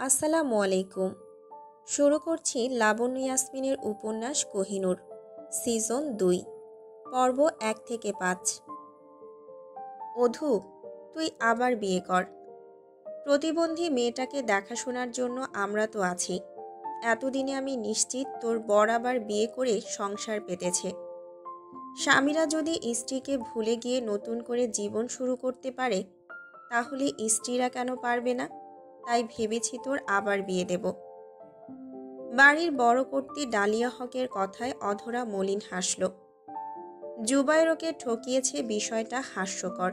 আসসালামু আলাইকুম। শুরু করছি লাবণ্য ইয়াসমিনের উপন্যাস কোহিনূর, সিজন ২, পর্ব ১ থেকে ৫। অধু, তুই আবার বিয়ে কর। প্রতিবন্ধী মেয়েটাকে দেখাশোনার জন্য আমরা তো আছি। এতদিনে আমি নিশ্চিত তোর বর আবার বিয়ে করে সংসার পেতেছে। স্বামীরা যদি স্ত্রীকে ভুলে গিয়ে নতুন করে জীবন শুরু করতে পারে, তাহলে স্ত্রীরা কেন পারবে না? তাই ভেবেছি তোর আবার বিয়ে দেব। বাড়ির বড় কর্ত্রী ডালিয়া হকের কথায় অধরা মলিন হাসল। জুবায়েরকে ঠকিয়েছে, বিষয়টা হাস্যকর।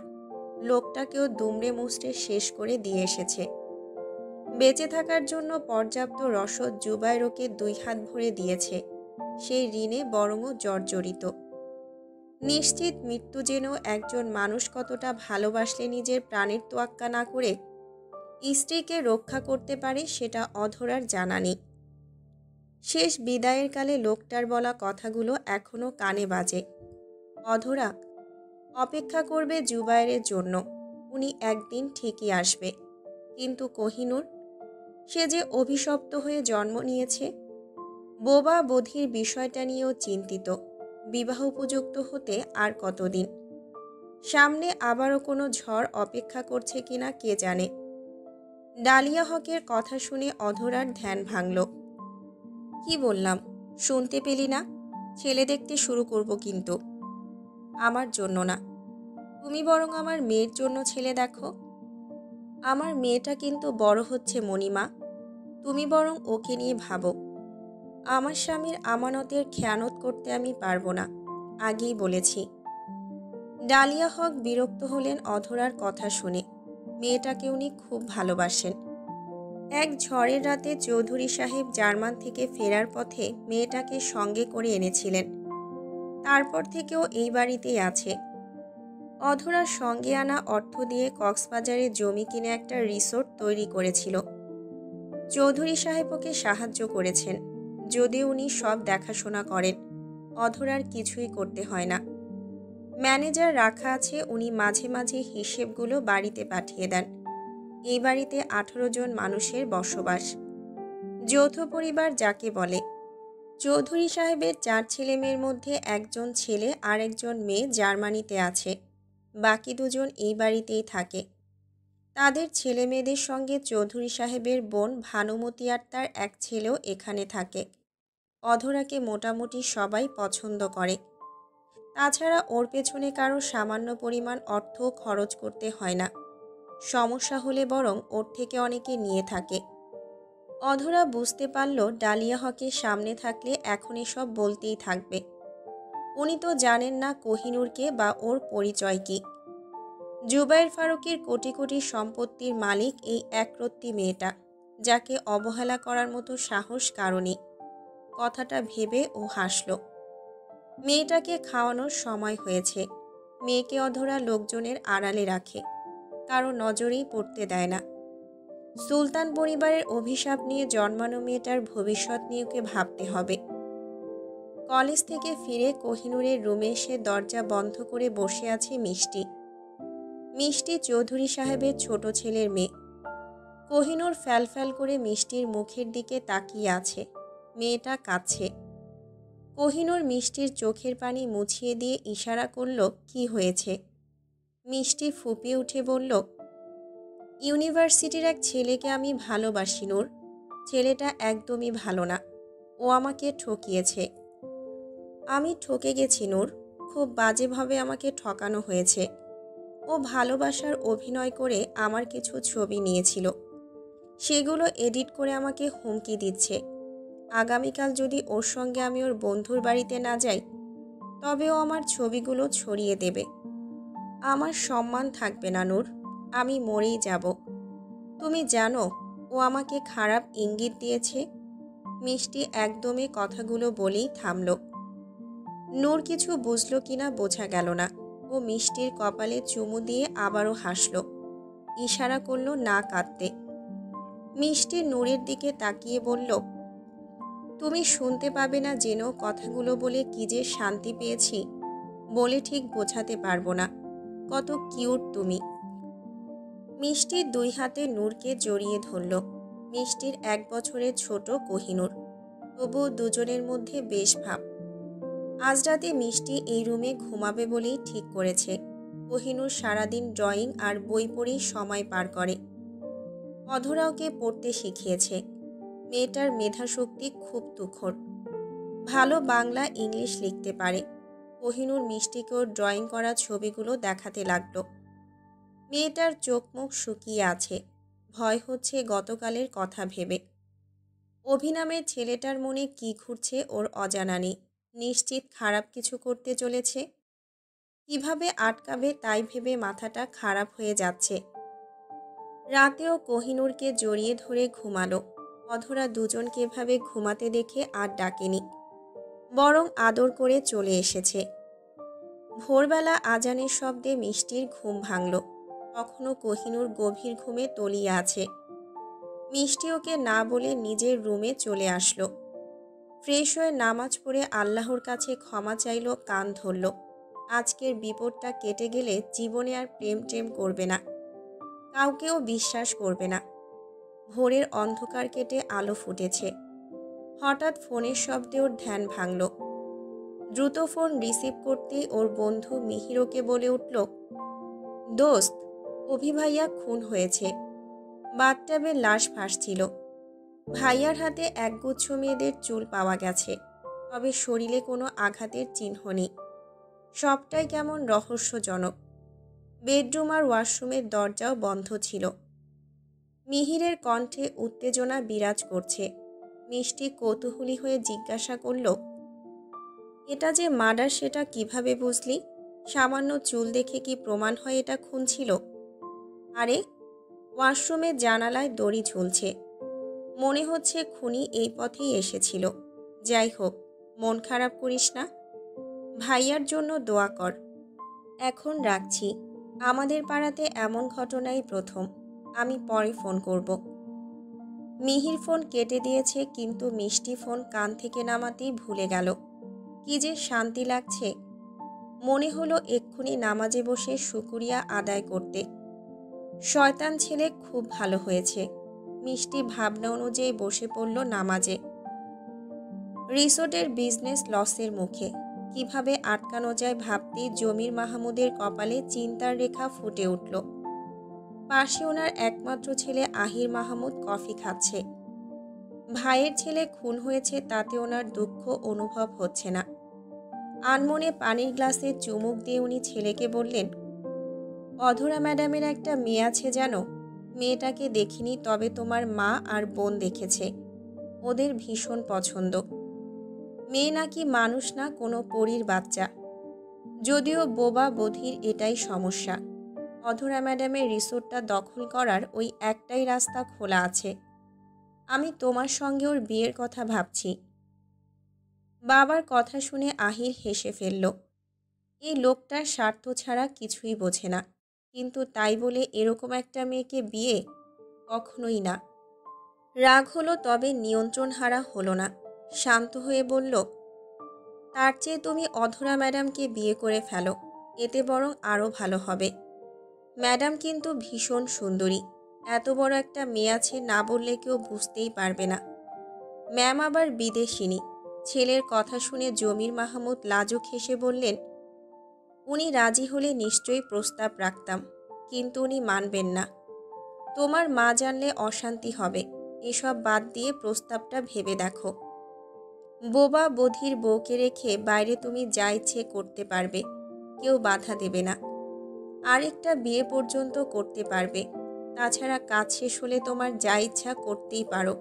লোকটাকেও দুমড়ে মুচড়ে শেষ করে দিয়ে এসেছে। বেঁচে থাকার জন্য পর্যাপ্ত রসদ জুবায়েরকে ২ হাত ভরে দিয়েছে। সেই ঋণে বরংও জর্জরিত। নিশ্চিত মৃত্যু যেন একজন মানুষ কতটা ভালোবাসলে নিজের প্রাণের তোয়াক্কা না করে স্ত্রীকে রক্ষা করতে পারে সেটা অধরার জানা নেই। শেষ বিদায়ের কালে লোকটার বলা কথাগুলো এখনো কানে বাজে। অধরা, অপেক্ষা করবে জুবায়েরের জন্য। উনি একদিন ঠিকই আসবে। কিন্তু কোহিনূর, সে যে অভিশপ্ত হয়ে জন্ম নিয়েছে। বোবা বধির বিষয়টা নিয়েও চিন্তিত। বিবাহ উপযুক্ত হতে আর কতদিন? সামনে আবারও কোনো ঝড় অপেক্ষা করছে কিনা কে জানে। ডালিয়া হকের কথা শুনে অধরার ধ্যান ভাঙল। কি বললাম, শুনতে পেলি না? ছেলে দেখতে শুরু করব কিন্তু। আমার জন্য না, তুমি বরং আমার মেয়ের জন্য ছেলে দেখো। আমার মেয়েটা কিন্তু বড় হচ্ছে মণিমা, তুমি বরং ওকে নিয়ে ভাবো। আমার স্বামীর আমানতের খেয়ানত করতে আমি পারবো না, আগেই বলেছি। ডালিয়া হক বিরক্ত হলেন অধরার কথা শুনে। মেয়েটাকে উনি খুব ভালোবাসেন। এক ঝড়ের রাতে চৌধুরী সাহেব জার্মান থেকে ফেরার পথে মেয়েটাকে সঙ্গে করে এনেছিলেন। তারপর থেকেও এই বাড়িতেই আছে। অধরার সঙ্গে আনা অর্থ দিয়ে কক্সবাজারে জমি কিনে একটা রিসোর্ট তৈরি করেছিল। চৌধুরী সাহেব ওকে সাহায্য করেছেন, যদিও উনি সব দেখাশোনা করেন। অধরার কিছুই করতে হয় না। ম্যানেজার রাখা আছে, উনি মাঝে মাঝে হিসেবগুলো বাড়িতে পাঠিয়ে দেন। এই বাড়িতে ১৮ জন মানুষের বসবাস। যৌথ পরিবার যাকে বলে। চৌধুরী সাহেবের ৪ ছেলে মেয়ের মধ্যে একজন ছেলে আর একজন মেয়ে জার্মানিতে আছে। বাকি দুজন এই বাড়িতেই থাকে। তাদের ছেলে মেয়েদের সঙ্গে চৌধুরী সাহেবের বোন ভানুমতি আর তার এক ছেলেও এখানে থাকে। অধরাকে মোটামুটি সবাই পছন্দ করে। তাছাড়া ওর পেছনে কারো সামান্য পরিমাণ অর্থ খরচ করতে হয় না। সমস্যা হলে বরং ওর থেকে অনেকে নিয়ে থাকে। অধরা বুঝতে পারল ডালিয়া হকের সামনে থাকলে এখন এসব বলতেই থাকবে। উনি তো জানেন না কোহিনূরকে বা ওর পরিচয় কি। জুবায়ের ফারুকের কোটি কোটি সম্পত্তির মালিক এই একরত্তি মেয়েটা, যাকে অবহেলা করার মতো সাহস কারণে। কথাটা ভেবে ও হাসল। মেয়েটাকে খাওয়ানোর সময় হয়েছে। মেয়েকে অধরা লোকজনের আড়ালে রাখে, কারো নজরেই পড়তে দেয় না। সুলতান পরিবারের অভিশাপ নিয়ে জন্মানো মেয়েটার ভবিষ্যৎ নিয়ে ওকে ভাবতে হবে। কলেজ থেকে ফিরে কোহিনূরের রুমে এসে দরজা বন্ধ করে বসে আছে মিষ্টি। মিষ্টি চৌধুরী সাহেবের ছোট ছেলের মেয়ে। কোহিনূর ফ্যালফ্যাল করে মিষ্টির মুখের দিকে তাকিয়ে আছে। মেয়েটা কাঁদছে। কোহিনূর মিষ্টির চোখের পানি মুছিয়ে দিয়ে ইশারা করল কি হয়েছে। মিষ্টি ফুঁপিয়ে উঠে বলল, ইউনিভার্সিটির এক ছেলেকে আমি ভালোবাসি নূর। ছেলেটা একদমই ভালো না, ও আমাকে ঠকিয়েছে। আমি ঠকে গেছি নূর, খুব বাজেভাবে আমাকে ঠকানো হয়েছে। ও ভালোবাসার অভিনয় করে আমার কিছু ছবি নিয়েছিল, সেগুলো এডিট করে আমাকে হুমকি দিচ্ছে। আগামীকাল যদি ওর সঙ্গে আমি ওর বন্ধুর বাড়িতে না যাই, তবে ও আমার ছবিগুলো ছড়িয়ে দেবে। আমার সম্মান থাকবে না নূর, আমি মরেই যাব। তুমি জানো ও আমাকে খারাপ ইঙ্গিত দিয়েছে। মিষ্টি একদমই কথাগুলো বলেই থামল। নূর কিছু বুঝল কিনা বোঝা গেল না। ও মিষ্টির কপালে চুমু দিয়ে আবারও হাসল, ইশারা করল না কাঁদতে। মিষ্টি নূরের দিকে তাকিয়ে বলল, তুমি শুনতে পাবে না জেনেও কথাগুলো বলে কি যে শান্তি পেয়েছি, বলে ঠিক বোঝাতে পারবো না। কত কিউট তুমি। মিষ্টি ২ হাতে নূরকে জড়িয়ে ধরল। মিষ্টির 1 বছরের ছোট কোহিনূর। তবু দুজনের মধ্যে বেশ ভাব। আজ রাতে মিষ্টি এই রুমে ঘুমাবে বলেই ঠিক করেছে। কোহিনূর সারাদিন ড্রয়িং আর বই পড়েই সময় পার করে। অধরা ওকে পড়তে শিখিয়েছে। মেয়েটার মেধাশক্তি খুব তুখর। ভালো বাংলা ইংলিশ লিখতে পারে। কোহিনূর মিষ্টিকেও ড্রয়িং করা ছবিগুলো দেখাতে লাগলো। মেয়েটার চোখ মুখ শুকিয়ে আছে। ভয় হচ্ছে গতকালের কথা ভেবে। অভিনামের ছেলেটার মনে কি ঘুরছে ওর অজানা নেই। নিশ্চিত খারাপ কিছু করতে চলেছে। কিভাবে আটকাবে তাই ভেবে মাথাটা খারাপ হয়ে যাচ্ছে। রাতেও কোহিনূরকে জড়িয়ে ধরে ঘুমালো। অধরা দুজনকে এভাবে ঘুমাতে দেখে আর ডাকেনি, বরং আদর করে চলে এসেছে। ভোরবেলা আজানের শব্দে মিষ্টির ঘুম ভাঙল। তখনও কোহিনূর গভীর ঘুমে তলিয়ে আছে। মিষ্টি ওকে না বলে নিজের রুমে চলে আসলো। ফ্রেশ হয়ে নামাজ পড়ে আল্লাহর কাছে ক্ষমা চাইল, কান ধরল। আজকের বিপদটা কেটে গেলে জীবনে আর প্রেম টেম করবে না, কাউকেও বিশ্বাস করবে না। ভোরের অন্ধকার কেটে আলো ফুটেছে। হঠাৎ ফোনের শব্দে ওর ধ্যান ভাঙল। দ্রুত ফোন রিসিভ করতেই ওর বন্ধু মিহিরকে বলে উঠল, দোস্ত, অভি ভাইয়া খুন হয়েছে। বাথটাবে লাশ ভাসছিল। ভাইয়ার হাতে একগুচ্ছ মেয়েদের চুল পাওয়া গেছে, তবে শরীরে কোনো আঘাতের চিহ্ন নেই। সবটাই কেমন রহস্যজনক। বেডরুম আর ওয়াশরুমের দরজাও বন্ধ ছিল। মিহিরের কণ্ঠে উত্তেজনা বিরাজ করছে। মিষ্টি কৌতূহলী হয়ে জিজ্ঞাসা করল, এটা যে মার্ডার সেটা কিভাবে বুঝলি? সামান্য চুল দেখে কি প্রমাণ হয় এটা খুন ছিল? আরে, ওয়াশরুমের জানালায় দড়ি ঝুলছে। মনে হচ্ছে খুনি এই পথেই এসেছিল। যাই হোক, মন খারাপ করিস না। ভাইয়ার জন্য দোয়া কর। এখন রাখছি। আমাদের পাড়াতে এমন ঘটনাই প্রথম। আমি পরে ফোন করব। মিহির ফোন কেটে দিয়েছে, কিন্তু মিষ্টি ফোন কান থেকে নামাতেই ভুলে গেল। কি যে শান্তি লাগছে। মনে হলো এক্ষুনি নামাজে বসে শুকরিয়া আদায় করতে। শয়তান ছেলে খুব ভালো হয়েছে। মিষ্টি ভাবনা অনুযায়ী বসে পড়ল নামাজে। রিসোর্টের বিজনেস লসের মুখে। কিভাবে আটকানো যায় ভাবতেই জমির মাহমুদের কপালে চিন্তার রেখা ফুটে উঠল। পাশে ওনার একমাত্র ছেলে আহির মাহমুদ কফি খাচ্ছে। ভাইয়ের ছেলে খুন হয়েছে তাতে ওনার দুঃখ অনুভব হচ্ছে না। আনমনে পানির গ্লাসে চুমুক দিয়ে উনি ছেলেকে বললেন, অধরা ম্যাডামের একটা মেয়ে আছে জানো? মেয়েটাকে দেখিনি, তবে তোমার মা আর বোন দেখেছে। ওদের ভীষণ পছন্দ। মেয়ে নাকি মানুষ না, কোনো পরীর বাচ্চা। যদিও বোবা বধির এটাই সমস্যা। অধরা ম্যাডামের রিসোর্টটা দখল করার ওই একটাই রাস্তা খোলা আছে। আমি তোমার সঙ্গে ওর বিয়ের কথা ভাবছি। বাবার কথা শুনে আহির হেসে ফেলল। এই লোকটার স্বার্থ ছাড়া কিছুই বোঝে না, কিন্তু তাই বলে এরকম একটা মেয়েকে বিয়ে? কখনোই না। রাগ হলো, তবে নিয়ন্ত্রণ হারা হলো না। শান্ত হয়ে বলল, তার চেয়ে তুমি অধরা ম্যাডামকে বিয়ে করে ফেলো, এতে বরং আরও ভালো হবে। ম্যাডাম কিন্তু ভীষণ সুন্দরী। এত বড় একটা মেয়ে আছে, না বললে কেউ বুঝতেই পারবে না। ম্যাম আবার বিদেশিনী। ছেলের কথা শুনে জমির মাহমুদ লাজুক হেসে বললেন, উনি রাজি হলে নিশ্চয়ই প্রস্তাব রাখতাম, কিন্তু উনি মানবেন না। তোমার মা জানলে অশান্তি হবে। এসব বাদ দিয়ে প্রস্তাবটা ভেবে দেখো। বোবা বধির বউকে রেখে বাইরে তুমি যা ইচ্ছে করতে পারবে, কেউ বাধা দেবে না। আরেকটা বিয়ে পর্যন্ত করতে পারবে। তাছাড়া কাজ শেষ হলে তোমার যা ইচ্ছা করতেই পারো।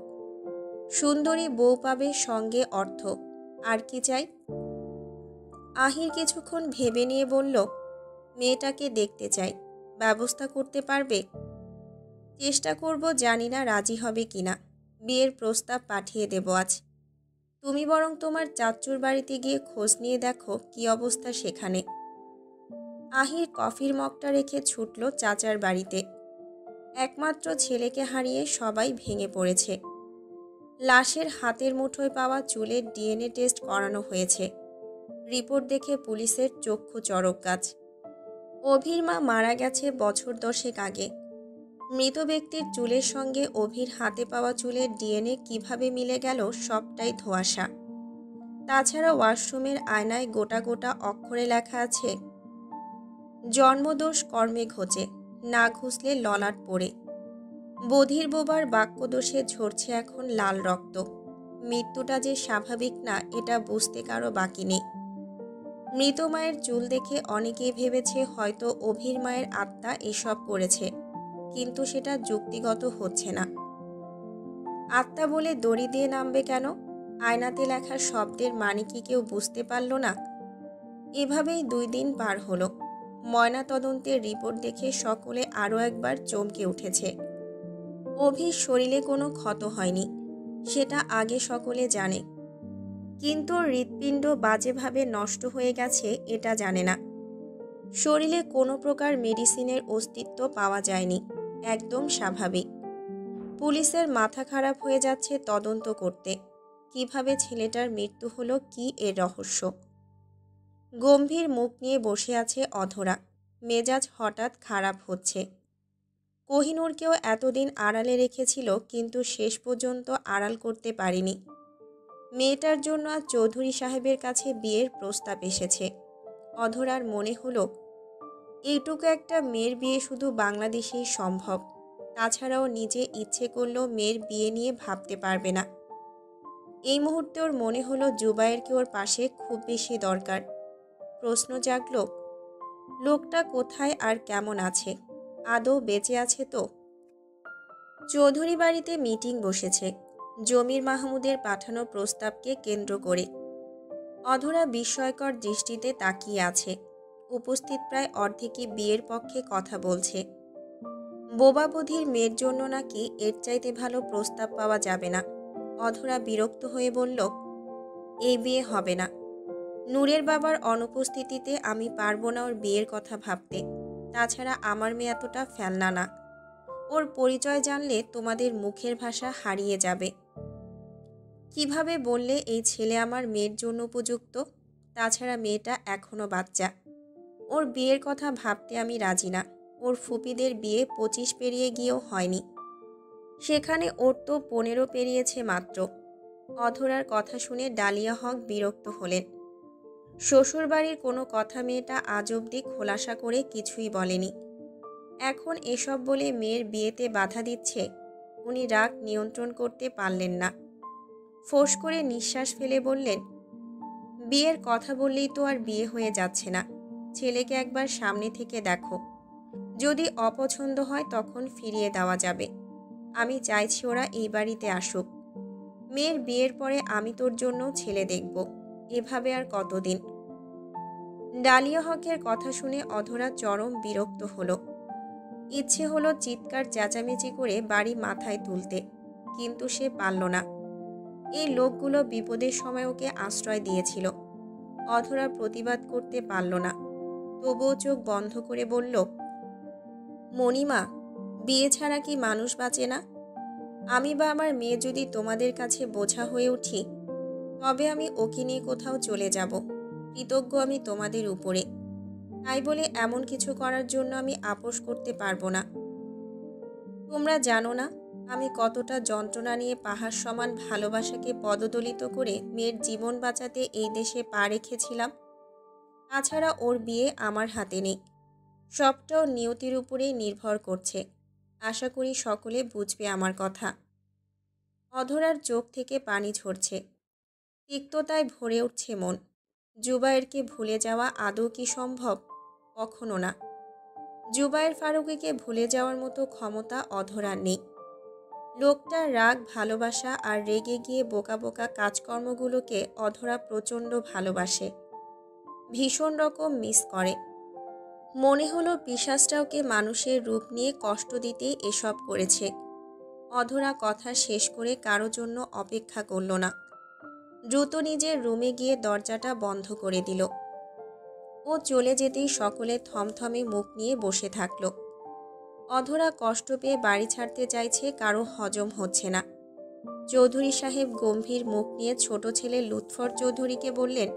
সুন্দরী বউ পাবে, সঙ্গে অর্থ। আর কি চাই? আহির কিছুক্ষণ ভেবে নিয়ে বলল, মেয়েটাকে দেখতে চাই। ব্যবস্থা করতে পারবে? চেষ্টা করব, জানি না রাজি হবে কিনা। বিয়ের প্রস্তাব পাঠিয়ে দেব আজ। তুমি বরং তোমার চাচ্চুর বাড়িতে গিয়ে খোঁজ নিয়ে দেখো কি অবস্থা সেখানে। আহির কফির মগটা রেখে ছুটল চাচার বাড়িতে। একমাত্র ছেলেকে হারিয়ে সবাই ভেঙে পড়েছে। লাশের হাতের মুঠোয় পাওয়া চুলের ডিএনএ টেস্ট করানো হয়েছে। রিপোর্ট দেখে পুলিশের চক্ষু চড়ক গাছ। অভির মা মারা গেছে বছর 10 আগে। মৃত ব্যক্তির চুলের সঙ্গে অভির হাতে পাওয়া চুলের ডিএনএ কিভাবে মিলে গেল সবটাই ধোঁয়াশা। তাছাড়া ওয়াশরুমের আয়নায় গোটা গোটা অক্ষরে লেখা আছে, জন্মদোষ কর্মে ঘোচে, না ঘুষলে ললাট পড়ে। বধির বোবার বাক্যদোষে ঝরছে এখন লাল রক্ত। মৃত্যুটা যে স্বাভাবিক না এটা বুঝতে কারো বাকি নেই। মৃত মায়ের চুল দেখে অনেকেই ভেবেছে হয়তো অভির মায়ের আত্মা এসব করেছে, কিন্তু সেটা যুক্তিগত হচ্ছে না। আত্মা বলে দড়ি দিয়ে নামবে কেন? আয়নাতে লেখা শব্দের মানে কি কেউ বুঝতে পারল না? এভাবেই 2 দিন পার হলো। ময়নাতদন্তের রিপোর্ট দেখে সকলে আরও একবার চমকে উঠেছে। অভির শরীরে কোনো ক্ষত হয়নি, সেটা আগে সকলে জানে, কিন্তু হৃৎপিণ্ড বাজেভাবে নষ্ট হয়ে গেছে এটা জানে না। শরীরে কোনো প্রকার মেডিসিনের অস্তিত্ব পাওয়া যায়নি, একদম স্বাভাবিক। পুলিশের মাথা খারাপ হয়ে যাচ্ছে তদন্ত করতে। কিভাবে ছেলেটার মৃত্যু হলো, কি এর রহস্য? গম্ভীর মুখ নিয়ে বসে আছে অধরা। মেজাজ হঠাৎ খারাপ হচ্ছে। কোহিনূরকেও এতদিন আড়ালে রেখেছিল, কিন্তু শেষ পর্যন্ত আড়াল করতে পারেনি। মেয়েটার জন্য আজ চৌধুরী সাহেবের কাছে বিয়ের প্রস্তাব এসেছে। অধরার মনে হলো এইটুকু একটা মেয়ের বিয়ে শুধু বাংলাদেশেই সম্ভব। তাছাড়াও নিজে ইচ্ছে করলেও মেয়ের বিয়ে নিয়ে ভাবতে পারবে না। এই মুহূর্তে ওর মনে হলো জুবায়েরকে ওর পাশে খুব বেশি দরকার। প্রশ্ন জাগল, লোকটা কোথায় আর কেমন আছে? আদৌ বেঁচে আছে তো? চৌধুরী বাড়িতে মিটিং বসেছে জমির মাহমুদের পাঠানো প্রস্তাবকে কেন্দ্র করে। অধরা বিস্ময়কর দৃষ্টিতে তাকিয়ে আছে। উপস্থিত প্রায় অর্ধেকই বিয়ের পক্ষে কথা বলছে। বোবা বধির মেয়ের জন্য নাকি এর চাইতে ভালো প্রস্তাব পাওয়া যাবে না। অধরা বিরক্ত হয়ে বলল, এই বিয়ে হবে না। নূরের বাবার অনুপস্থিতিতে আমি পারবো না ওর বিয়ের কথা ভাবতে। তাছাড়া আমার মেয়ে এতটা ফেলনা না। ওর পরিচয় জানলে তোমাদের মুখের ভাষা হারিয়ে যাবে। কিভাবে বললে এই ছেলে আমার মেয়ের জন্য উপযুক্ত? তাছাড়া মেয়েটা এখনও বাচ্চা। ওর বিয়ের কথা ভাবতে আমি রাজি না। ওর ফুপিদের বিয়ে 25 পেরিয়ে গিয়েও হয়নি, সেখানে ওর তো 15 পেরিয়েছে মাত্র। অধরার কথা শুনে ডালিয়া হক বিরক্ত হলেন। শ্বশুরবাড়ির কোনো কথা মেয়েটা আজ অবধি খোলাসা করে কিছুই বলেনি, এখন এসব বলে মেয়ের বিয়েতে বাধা দিচ্ছে। উনি রাগ নিয়ন্ত্রণ করতে পারলেন না। ফোঁস করে নিঃশ্বাস ফেলে বললেন, বিয়ের কথা বললেই তো আর বিয়ে হয়ে যাচ্ছে না। ছেলেকে একবার সামনে থেকে দেখো, যদি অপছন্দ হয় তখন ফিরিয়ে দেওয়া যাবে। আমি চাইছি ওরা এই বাড়িতে আসুক। মেয়ের বিয়ের পরে আমি তোর জন্য ছেলে দেখব। এভাবে আর কতদিন? ডালিয়া হকের কথা শুনে অধরা চরম বিরক্ত হলো। ইচ্ছে হলো চিৎকার চেঁচামেচি করে বাড়ি মাথায় তুলতে, কিন্তু সে পারল না। এই লোকগুলো বিপদের সময় ওকে আশ্রয় দিয়েছিল। অধরা প্রতিবাদ করতে পারল না, তবুও চোখ বন্ধ করে বলল, মণিমা, বিয়ে ছাড়া কি মানুষ বাঁচে না? আমি বা আমার মেয়ে যদি তোমাদের কাছে বোঝা হয়ে উঠি, তবে আমি ওকে নিয়ে কোথাও চলে যাব। কৃতজ্ঞ আমি তোমাদের উপরে। তাই বলে এমন কিছু করার জন্য আমি আপোস করতে পারবো না। তোমরা জানো না আমি কতটা যন্ত্রণা নিয়ে পাহাড় সমান ভালোবাসাকে পদদলিত করে মেয়ের জীবন বাঁচাতে এই দেশে পা রেখেছিলাম। তাছাড়া ওর বিয়ে আমার হাতে নেই, সবটাও নিয়তির উপরেই নির্ভর করছে। আশা করি সকলে বুঝবে আমার কথা। অধরার চোখ থেকে পানি ঝরছে, তিক্ততায় ভরে উঠছে মন। জুবায়েরকে ভুলে যাওয়া আদৌ কি সম্ভব? কখনো না। জুবায়ের ফারুকীকে ভুলে যাওয়ার মতো ক্ষমতা অধরার নেই। লোকটার রাগ, ভালোবাসা আর রেগে গিয়ে বোকা বোকা কাজকর্মগুলোকে অধরা প্রচণ্ড ভালোবাসে, ভীষণ রকম মিস করে। মনে হলো পিশাচটা ওকে মানুষের রূপ নিয়ে কষ্ট দিতেই এসব করেছে। অধরা কথা শেষ করে কারো জন্য অপেক্ষা করল না, দ্রুত নিজের রুমে গিয়ে দরজাটা বন্ধ করে দিল। ও চলে যেতেই সকলে থমথমে মুখ নিয়ে বসে থাকল। অধরা কষ্ট পেয়ে বাড়ি ছাড়তে চাইছে, কারো হজম হচ্ছে না। চৌধুরী সাহেব গম্ভীর মুখ নিয়ে ছোট ছেলে লুৎফর চৌধুরীকে বললেন,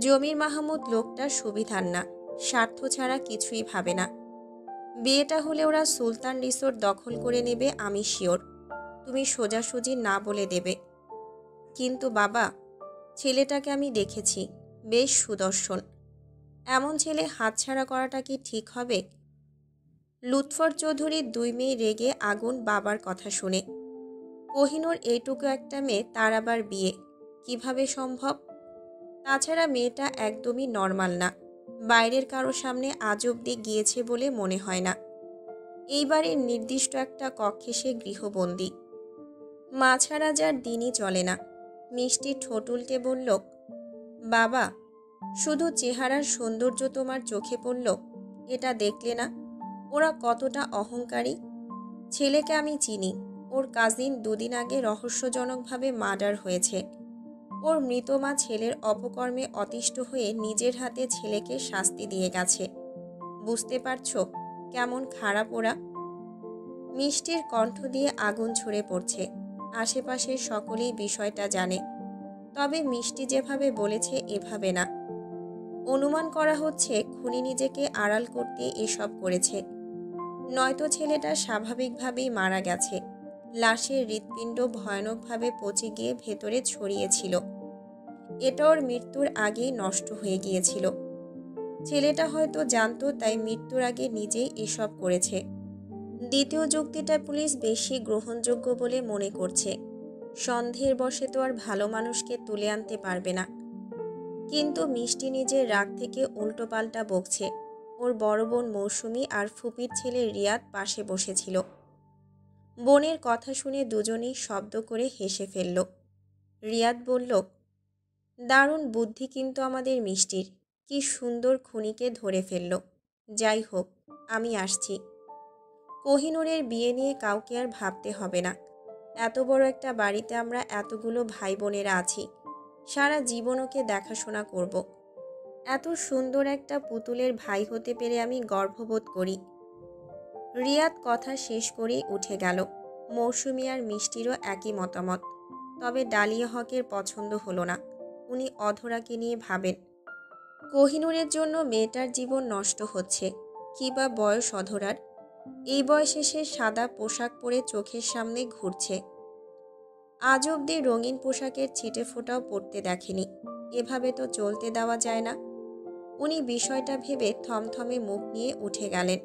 জমির মাহমুদ লোকটা সুবিধার না, স্বার্থ ছাড়া কিছুই ভাবে না। বিয়েটা হলে ওরা সুলতান রিসোর্ট দখল করে নেবে, আমি শিওর। তুমি সোজাসুজি না বলে দেবে। কিন্তু বাবা, ছেলেটাকে আমি দেখেছি, বেশ সুদর্শন। এমন ছেলে হাতছাড়া করাটা কি ঠিক হবে? লুৎফর চৌধুরীর দুই মেয়ে রেগে আগুন বাবার কথা শুনে। কোহিনূর এইটুকু একটা মেয়ে, তার আবার বিয়ে কিভাবে সম্ভব? তাছাড়া মেয়েটা একদমই নর্মাল না। বাইরের কারো সামনে আজ অব্দি গিয়েছে বলে মনে হয় না। এইবারের নির্দিষ্ট একটা কক্ষে সে গৃহবন্দী। মা ছাড়া যার দিনই চলে না। মিষ্টি ঠোঁট উল্টে বলল, বাবা, শুধু চেহারার সৌন্দর্য তোমার চোখে পড়ল? এটা দেখলে না ওরা কতটা অহংকারী? ছেলেকে আমি চিনি। ওর কাজিন দুদিন আগে রহস্যজনকভাবে মার্ডার হয়েছে। ওর মৃত মা ছেলের অপকর্মে অতিষ্ঠ হয়ে নিজের হাতে ছেলেকে শাস্তি দিয়ে গেছে। বুঝতে পারছো কেমন খারাপ ওরা? মিষ্টির কণ্ঠ দিয়ে আগুন ছড়ে পড়ছে। আশেপাশের সকলেই বিষয়টা জানে, তবে মিষ্টি যেভাবে বলেছে এভাবে না। অনুমান করা হচ্ছে খুনি নিজেকে আড়াল করতে এসব করেছে, নয়তো ছেলেটা স্বাভাবিকভাবেই মারা গেছে। লাশের হৃৎপিণ্ড ভয়ানকভাবে পচে গিয়ে ভেতরে ছড়িয়েছিল। এটা ওর মৃত্যুর আগেই নষ্ট হয়ে গিয়েছিল। ছেলেটা হয়তো জানতো, তাই মৃত্যুর আগে নিজেই এসব করেছে। দ্বিতীয় যুক্তিটা পুলিশ বেশি গ্রহণযোগ্য বলে মনে করছে। সন্দেহের বশে তো আর ভালো মানুষকে তুলে আনতে পারবে না। কিন্তু মিষ্টি নিজের রাগ থেকে উল্টোপাল্টা বকছে। ওর বড় বোন মৌসুমী আর ফুপির ছেলে রিয়াদ পাশে বসেছিল। বোনের কথা শুনে দুজনেই শব্দ করে হেসে ফেলল। রিয়াদ বলল, দারুণ বুদ্ধি কিন্তু আমাদের মিষ্টির। কি সুন্দর খুনিকে ধরে ফেলল। যাই হোক, আমি আসছি। কোহিনূরের বিয়ে নিয়ে কাউকে আর ভাবতে হবে না। এত বড় একটা বাড়িতে আমরা এতগুলো ভাই বোনেরা আছি। সারা জীবন ওকে দেখাশোনা করব। এত সুন্দর একটা পুতুলের ভাই হতে পেরে আমি গর্ববোধ করি। রিয়াদ কথা শেষ করেই উঠে গেল। মৌসুমী আর মিষ্টিরও একই মতামত। তবে ডালিয়া হকের পছন্দ হলো না। উনি অধরাকে নিয়ে ভাবেন। কোহিনূরের জন্য মেয়েটার জীবন নষ্ট হচ্ছে। কি বা বয়স অধরার? এই বয়সে সে সাদা পোশাক পরে চোখের সামনে ঘুরছে। আজ অব্দি রঙিন পোশাকের ছিটে ফোঁটাও পড়তে দেখেনি। এভাবে তো চলতে দেওয়া যায় না। উনি বিষয়টা ভেবে থমথমে মুখ নিয়ে উঠে গেলেন।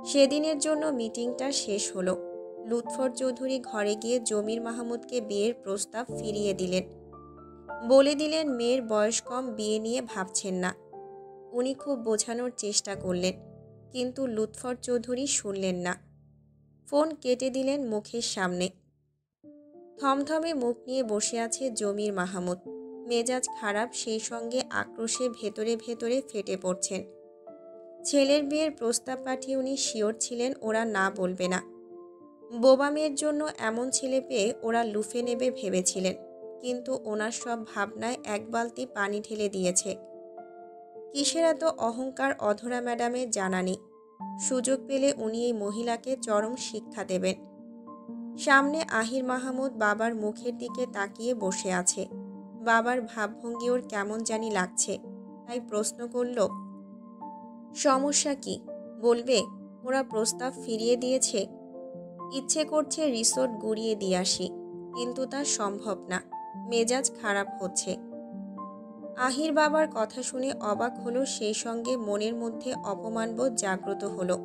সেদিনের জন্য মিটিংটা শেষ হলো। লুৎফর চৌধুরী ঘরে গিয়ে জমির মাহমুদকে বিয়ের প্রস্তাব ফিরিয়ে দিলেন। বলে দিলেন মেয়ের বয়স কম, বিয়ে নিয়ে ভাবছেন না। উনি খুব বোঝানোর চেষ্টা করলেন, কিন্তু লুৎফর চৌধুরী শুনলেন না। ফোন কেটে দিলেন মুখের সামনে। থমথমে মুখ নিয়ে বসে আছে জমির মাহমুদ। মেজাজ খারাপ, সেই সঙ্গে আক্রোশে ভেতরে ভেতরে ফেটে পড়ছেন। ছেলের বিয়ের প্রস্তাব পাঠিয়ে উনি শিওর ছিলেন ওরা না বলবে না। বোবা মেয়ের জন্য এমন ছেলে পেয়ে ওরা লুফে নেবে ভেবেছিলেন, কিন্তু ওনার সব ভাবনায় এক বালতি পানি ঢেলে দিয়েছে। কিসের এত অহংকার অধরা ম্যাডামের জানা নেই। সুযোগ পেলে উনি এই মহিলাকে চরম শিক্ষা দেবেন। সামনে আহির মাহমুদ বাবার মুখের দিকে তাকিয়ে বসে আছে। বাবার ভাবভঙ্গি ওর কেমন জানি লাগছে, তাই প্রশ্ন করল, সমস্যা কি বলবে? ওরা প্রস্তাব ফিরিয়ে দিয়েছে। ইচ্ছে করছে রিসোর্ট গুড়িয়ে দিয়ে আসি, কিন্তু তা সম্ভব না। মেজাজ খারাপ হচ্ছে। আহির বাবার কথা শুনে অবাক হলো, সেই সঙ্গে মনের মধ্যে অপমানবোধ জাগ্রত হলো।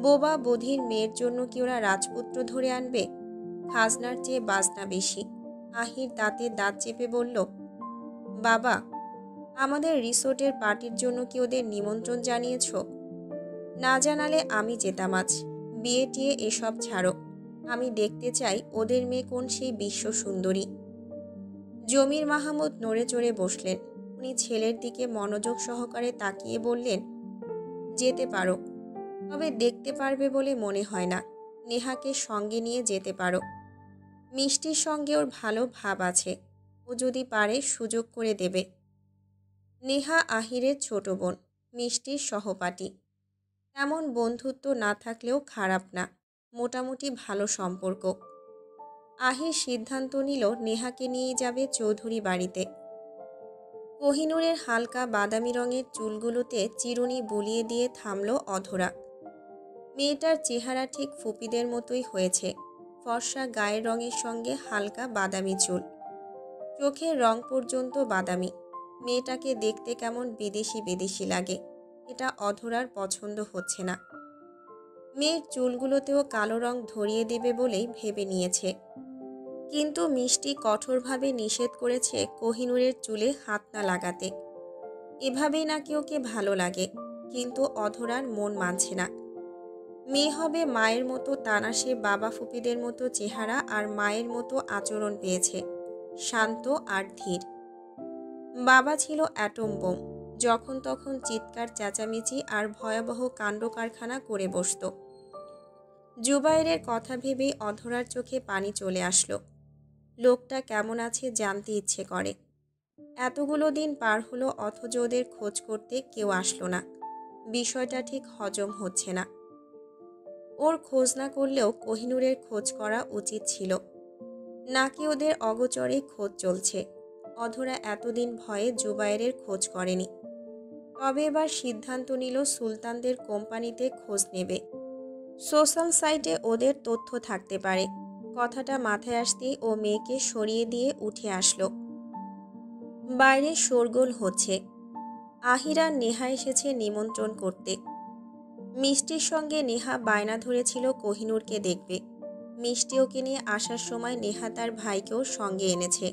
বোবা বধির মেয়ের জন্য কি ওরা রাজপুত্র ধরে আনবে? খাজনার চেয়ে বাজনা বেশি। আহির দাঁতে দাঁত চেপে বলল, বাবা, আমাদের রিসোর্টের পার্টির জন্য কি ওদের নিমন্ত্রণ জানিয়েছ? না জানালে আমি যেতাম আজ। বিয়ে টিয়ে এসব ছাড়ো। আমি দেখতে চাই ওদের মেয়ে কোন সেই বিশ্ব সুন্দরী। জমির মাহমুদ নড়ে চড়ে বসলেন। উনি ছেলের দিকে মনোযোগ সহকারে তাকিয়ে বললেন, যেতে পারো, তবে দেখতে পারবে বলে মনে হয় না। নেহাকে সঙ্গে নিয়ে যেতে পারো। মিষ্টির সঙ্গে ওর ভালো ভাব আছে, ও যদি পারে সুযোগ করে দেবে। নেহা আহিরের ছোট বোন, মিষ্টির সহপাঠী। তেমন বন্ধুত্ব না থাকলেও খারাপ না, মোটামুটি ভালো সম্পর্ক। আহির সিদ্ধান্ত নিল নেহাকে নিয়ে যাবে চৌধুরী বাড়িতে। কোহিনূরের হালকা বাদামি রঙের চুলগুলোতে চিরুনি বুলিয়ে দিয়ে থামল অধরা। মেয়েটার চেহারা ঠিক ফুপিদের মতোই হয়েছে। ফর্সা গায়ের রঙের সঙ্গে হালকা বাদামি চুল, চোখের রং পর্যন্ত বাদামি। মেয়েটাকে দেখতে কেমন বিদেশি বিদেশি লাগে। এটা অধরার পছন্দ হচ্ছে না। মেয়ের চুলগুলোতেও কালো রং ধরিয়ে দেবে বলেই ভেবে নিয়েছে, কিন্তু মিষ্টি কঠোরভাবে নিষেধ করেছে কোহিনূরের চুলে হাত না লাগাতে। এভাবেই নাকি ওকে ভালো লাগে, কিন্তু অধরার মন মানছে না। মেয়ে হবে মায়ের মতো, তা না সে বাবা ফুপিদের মতো চেহারা আর মায়ের মতো আচরণ পেয়েছে, শান্ত আর ধীর। বাবা ছিল অ্যাটম বোম, যখন তখন চিৎকার চেঁচামেচি আর ভয়াবহ কাণ্ড কারখানা করে বসত। জুবাইরের কথা ভেবেই অধরার চোখে পানি চলে আসলো। লোকটা কেমন আছে জানতে ইচ্ছে করে। এতগুলো দিন পার হলো অথচ ওদের খোঁজ করতে কেউ আসলো না। বিষয়টা ঠিক হজম হচ্ছে না। ওর খোঁজ না করলেও কোহিনূরের খোঁজ করা উচিত ছিল, নাকি ওদের অগোচরে খোঁজ চলছে। অধরা এতদিন ভয়ে জুবাইরের খোঁজ করেনি, তবে এবার সিদ্ধান্ত নিল সুলতানদের কোম্পানিতে খোঁজ নেবে। সোশ্যাল সাইটে ওদের তথ্য থাকতে পারে। কথাটা মাথায় আসতেই ও মেয়েকে সরিয়ে দিয়ে উঠে আসলো। বাইরে শোরগোল হচ্ছে। আহিরা নেহা এসেছে নিমন্ত্রণ করতে। মিষ্টির সঙ্গে নেহা বায়না ধরেছিল কোহিনূরকে দেখবে। মিষ্টি ওকে নিয়ে আসার সময় নেহা তার ভাইকেও সঙ্গে এনেছে।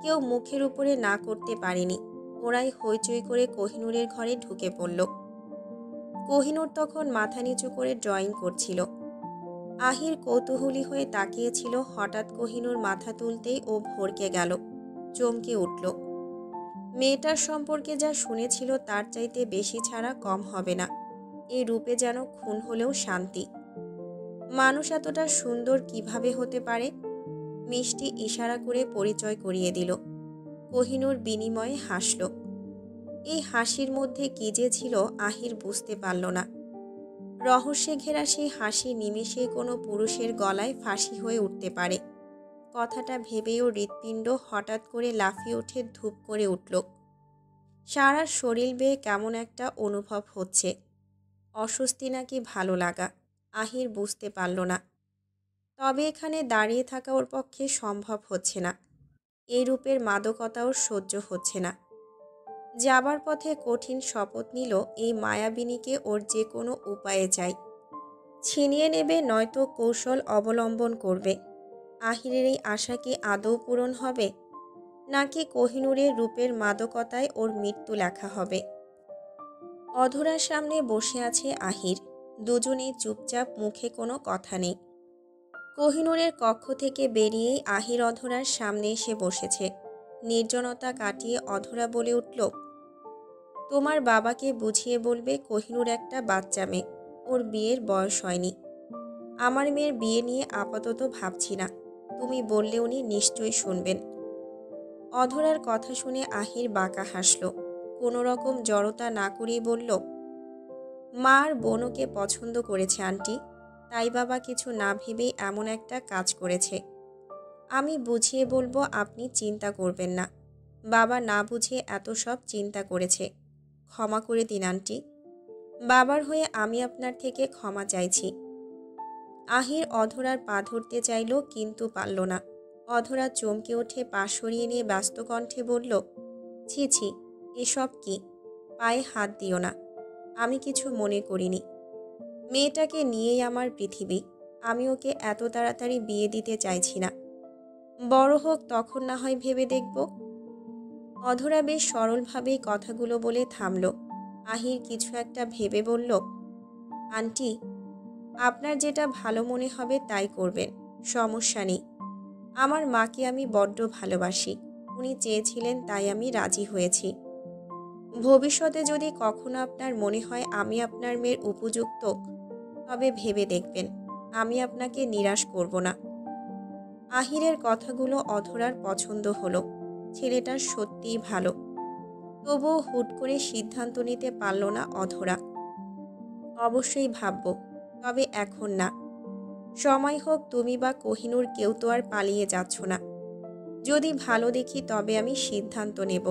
কেউ মুখের উপরে না করতে পারেনি। ওরাই হইচই করে কোহিনূরের ঘরে ঢুকে পড়ল। কোহিনূর তখন মাথা নিচু করে ড্রয়িং করছিল। আহির কৌতূহলী হয়ে তাকিয়েছিল। হঠাৎ কোহিনূর মাথা তুলতেই ও ভড়কে গেল, চমকে উঠল। মেয়েটার সম্পর্কে যা শুনেছিল তার চাইতে বেশি ছাড়া কম হবে না। এই রূপে যেন খুন হলেও শান্তি। মানুষ এতটা সুন্দর কিভাবে হতে পারে? মিষ্টি ইশারা করে পরিচয় করিয়ে দিল। কোহিনূর বিনিময়ে হাসল। এই হাসির মধ্যে কি যে ছিল আহির বুঝতে পারল না। রহস্যে ঘেরা সেই হাসি নিমেষে কোনো পুরুষের গলায় ফাঁসি হয়ে উঠতে পারে। কথাটা ভেবেও হৃৎপিণ্ড হঠাৎ করে লাফিয়ে উঠে ধূপ করে উঠল। সারা শরীর বেয়ে কেমন একটা অনুভব হচ্ছে। অস্বস্তি নাকি ভালো লাগা, আহির বুঝতে পারল না। তবে এখানে দাঁড়িয়ে থাকা ওর পক্ষে সম্ভব হচ্ছে না। এই রূপের মাদকতা ওর সহ্য হচ্ছে না। যাবার পথে কঠিন শপথ নিল এই মায়াবিনীকে ওর যে কোনো উপায়ে চাই। ছিনিয়ে নেবে নয়তো কৌশল অবলম্বন করবে। আহিরের এই আশা কি আদৌ পূরণ হবে, নাকি কোহিনূরের রূপের মাদকতায় ওর মৃত্যু লেখা হবে? অধরার সামনে বসে আছে আহির। দুজনেই চুপচাপ, মুখে কোনো কথা নেই। কোহিনূরের কক্ষ থেকে বেরিয়েই আহির অধরার সামনে এসে বসেছে। নির্জনতা কাটিয়ে অধরা বলে উঠল, তোমার বাবাকে বুঝিয়ে বলবে কোহিনূর একটা বাচ্চা মেয়ে, ওর বিয়ের বয়স হয়নি। আমার মেয়ের বিয়ে নিয়ে আপাতত ভাবছি না। তুমি বললে উনি নিশ্চয়ই শুনবেন। অধরার কথা শুনে আহির বাঁকা হাসল। কোনো রকম জড়তা না করেই বলল, মা আর বোনকে পছন্দ করেছে আন্টি, তাই বাবা কিছু না ভেবেই এমন একটা কাজ করেছে। আমি বুঝিয়ে বলবো, আপনি চিন্তা করবেন না। বাবা না বুঝে এত সব চিন্তা করেছে। ক্ষমা করে দিন আন্টি। বাবার হয়ে আমি আপনার থেকে ক্ষমা চাইছি। আহির অধরার পা ধরতে চাইল, কিন্তু পারল না। অধরা চমকে উঠে পা সরিয়ে নিয়ে ব্যস্ত কণ্ঠে বলল, ছি ছি, এসব কি? পায়ে হাত দিও না। আমি কিছু মনে করিনি। মেয়েটাকে নিয়েই আমার পৃথিবী। আমি ওকে এত তাড়াতাড়ি বিয়ে দিতে চাইছি না। বড় হোক তখন না হয় ভেবে দেখব। অধরা বেশ সরলভাবেই কথাগুলো বলে থামল। আহির কিছু একটা ভেবে বলল, আন্টি, আপনার যেটা ভালো মনে হবে তাই করবেন, সমস্যা নেই। আমার মাকে আমি বড্ড ভালোবাসি। উনি চেয়েছিলেন তাই আমি রাজি হয়েছি। ভবিষ্যতে যদি কখনো আপনার মনে হয় আমি আপনার মেয়ের উপযুক্ত, তবে ভেবে দেখবেন। আমি আপনাকে নিরাশ করব না। আহিরের কথাগুলো অধরার পছন্দ হলো। ছেলেটা সত্যিই ভালো। তবুও হুট করে সিদ্ধান্ত নিতে পারল না অধরা। অবশ্যই ভাবব, তবে এখন না। সময় হোক, তুমি বা কোহিনূর কেউ তো আর পালিয়ে যাচ্ছ না। যদি ভালো দেখি তবে আমি সিদ্ধান্ত নেব।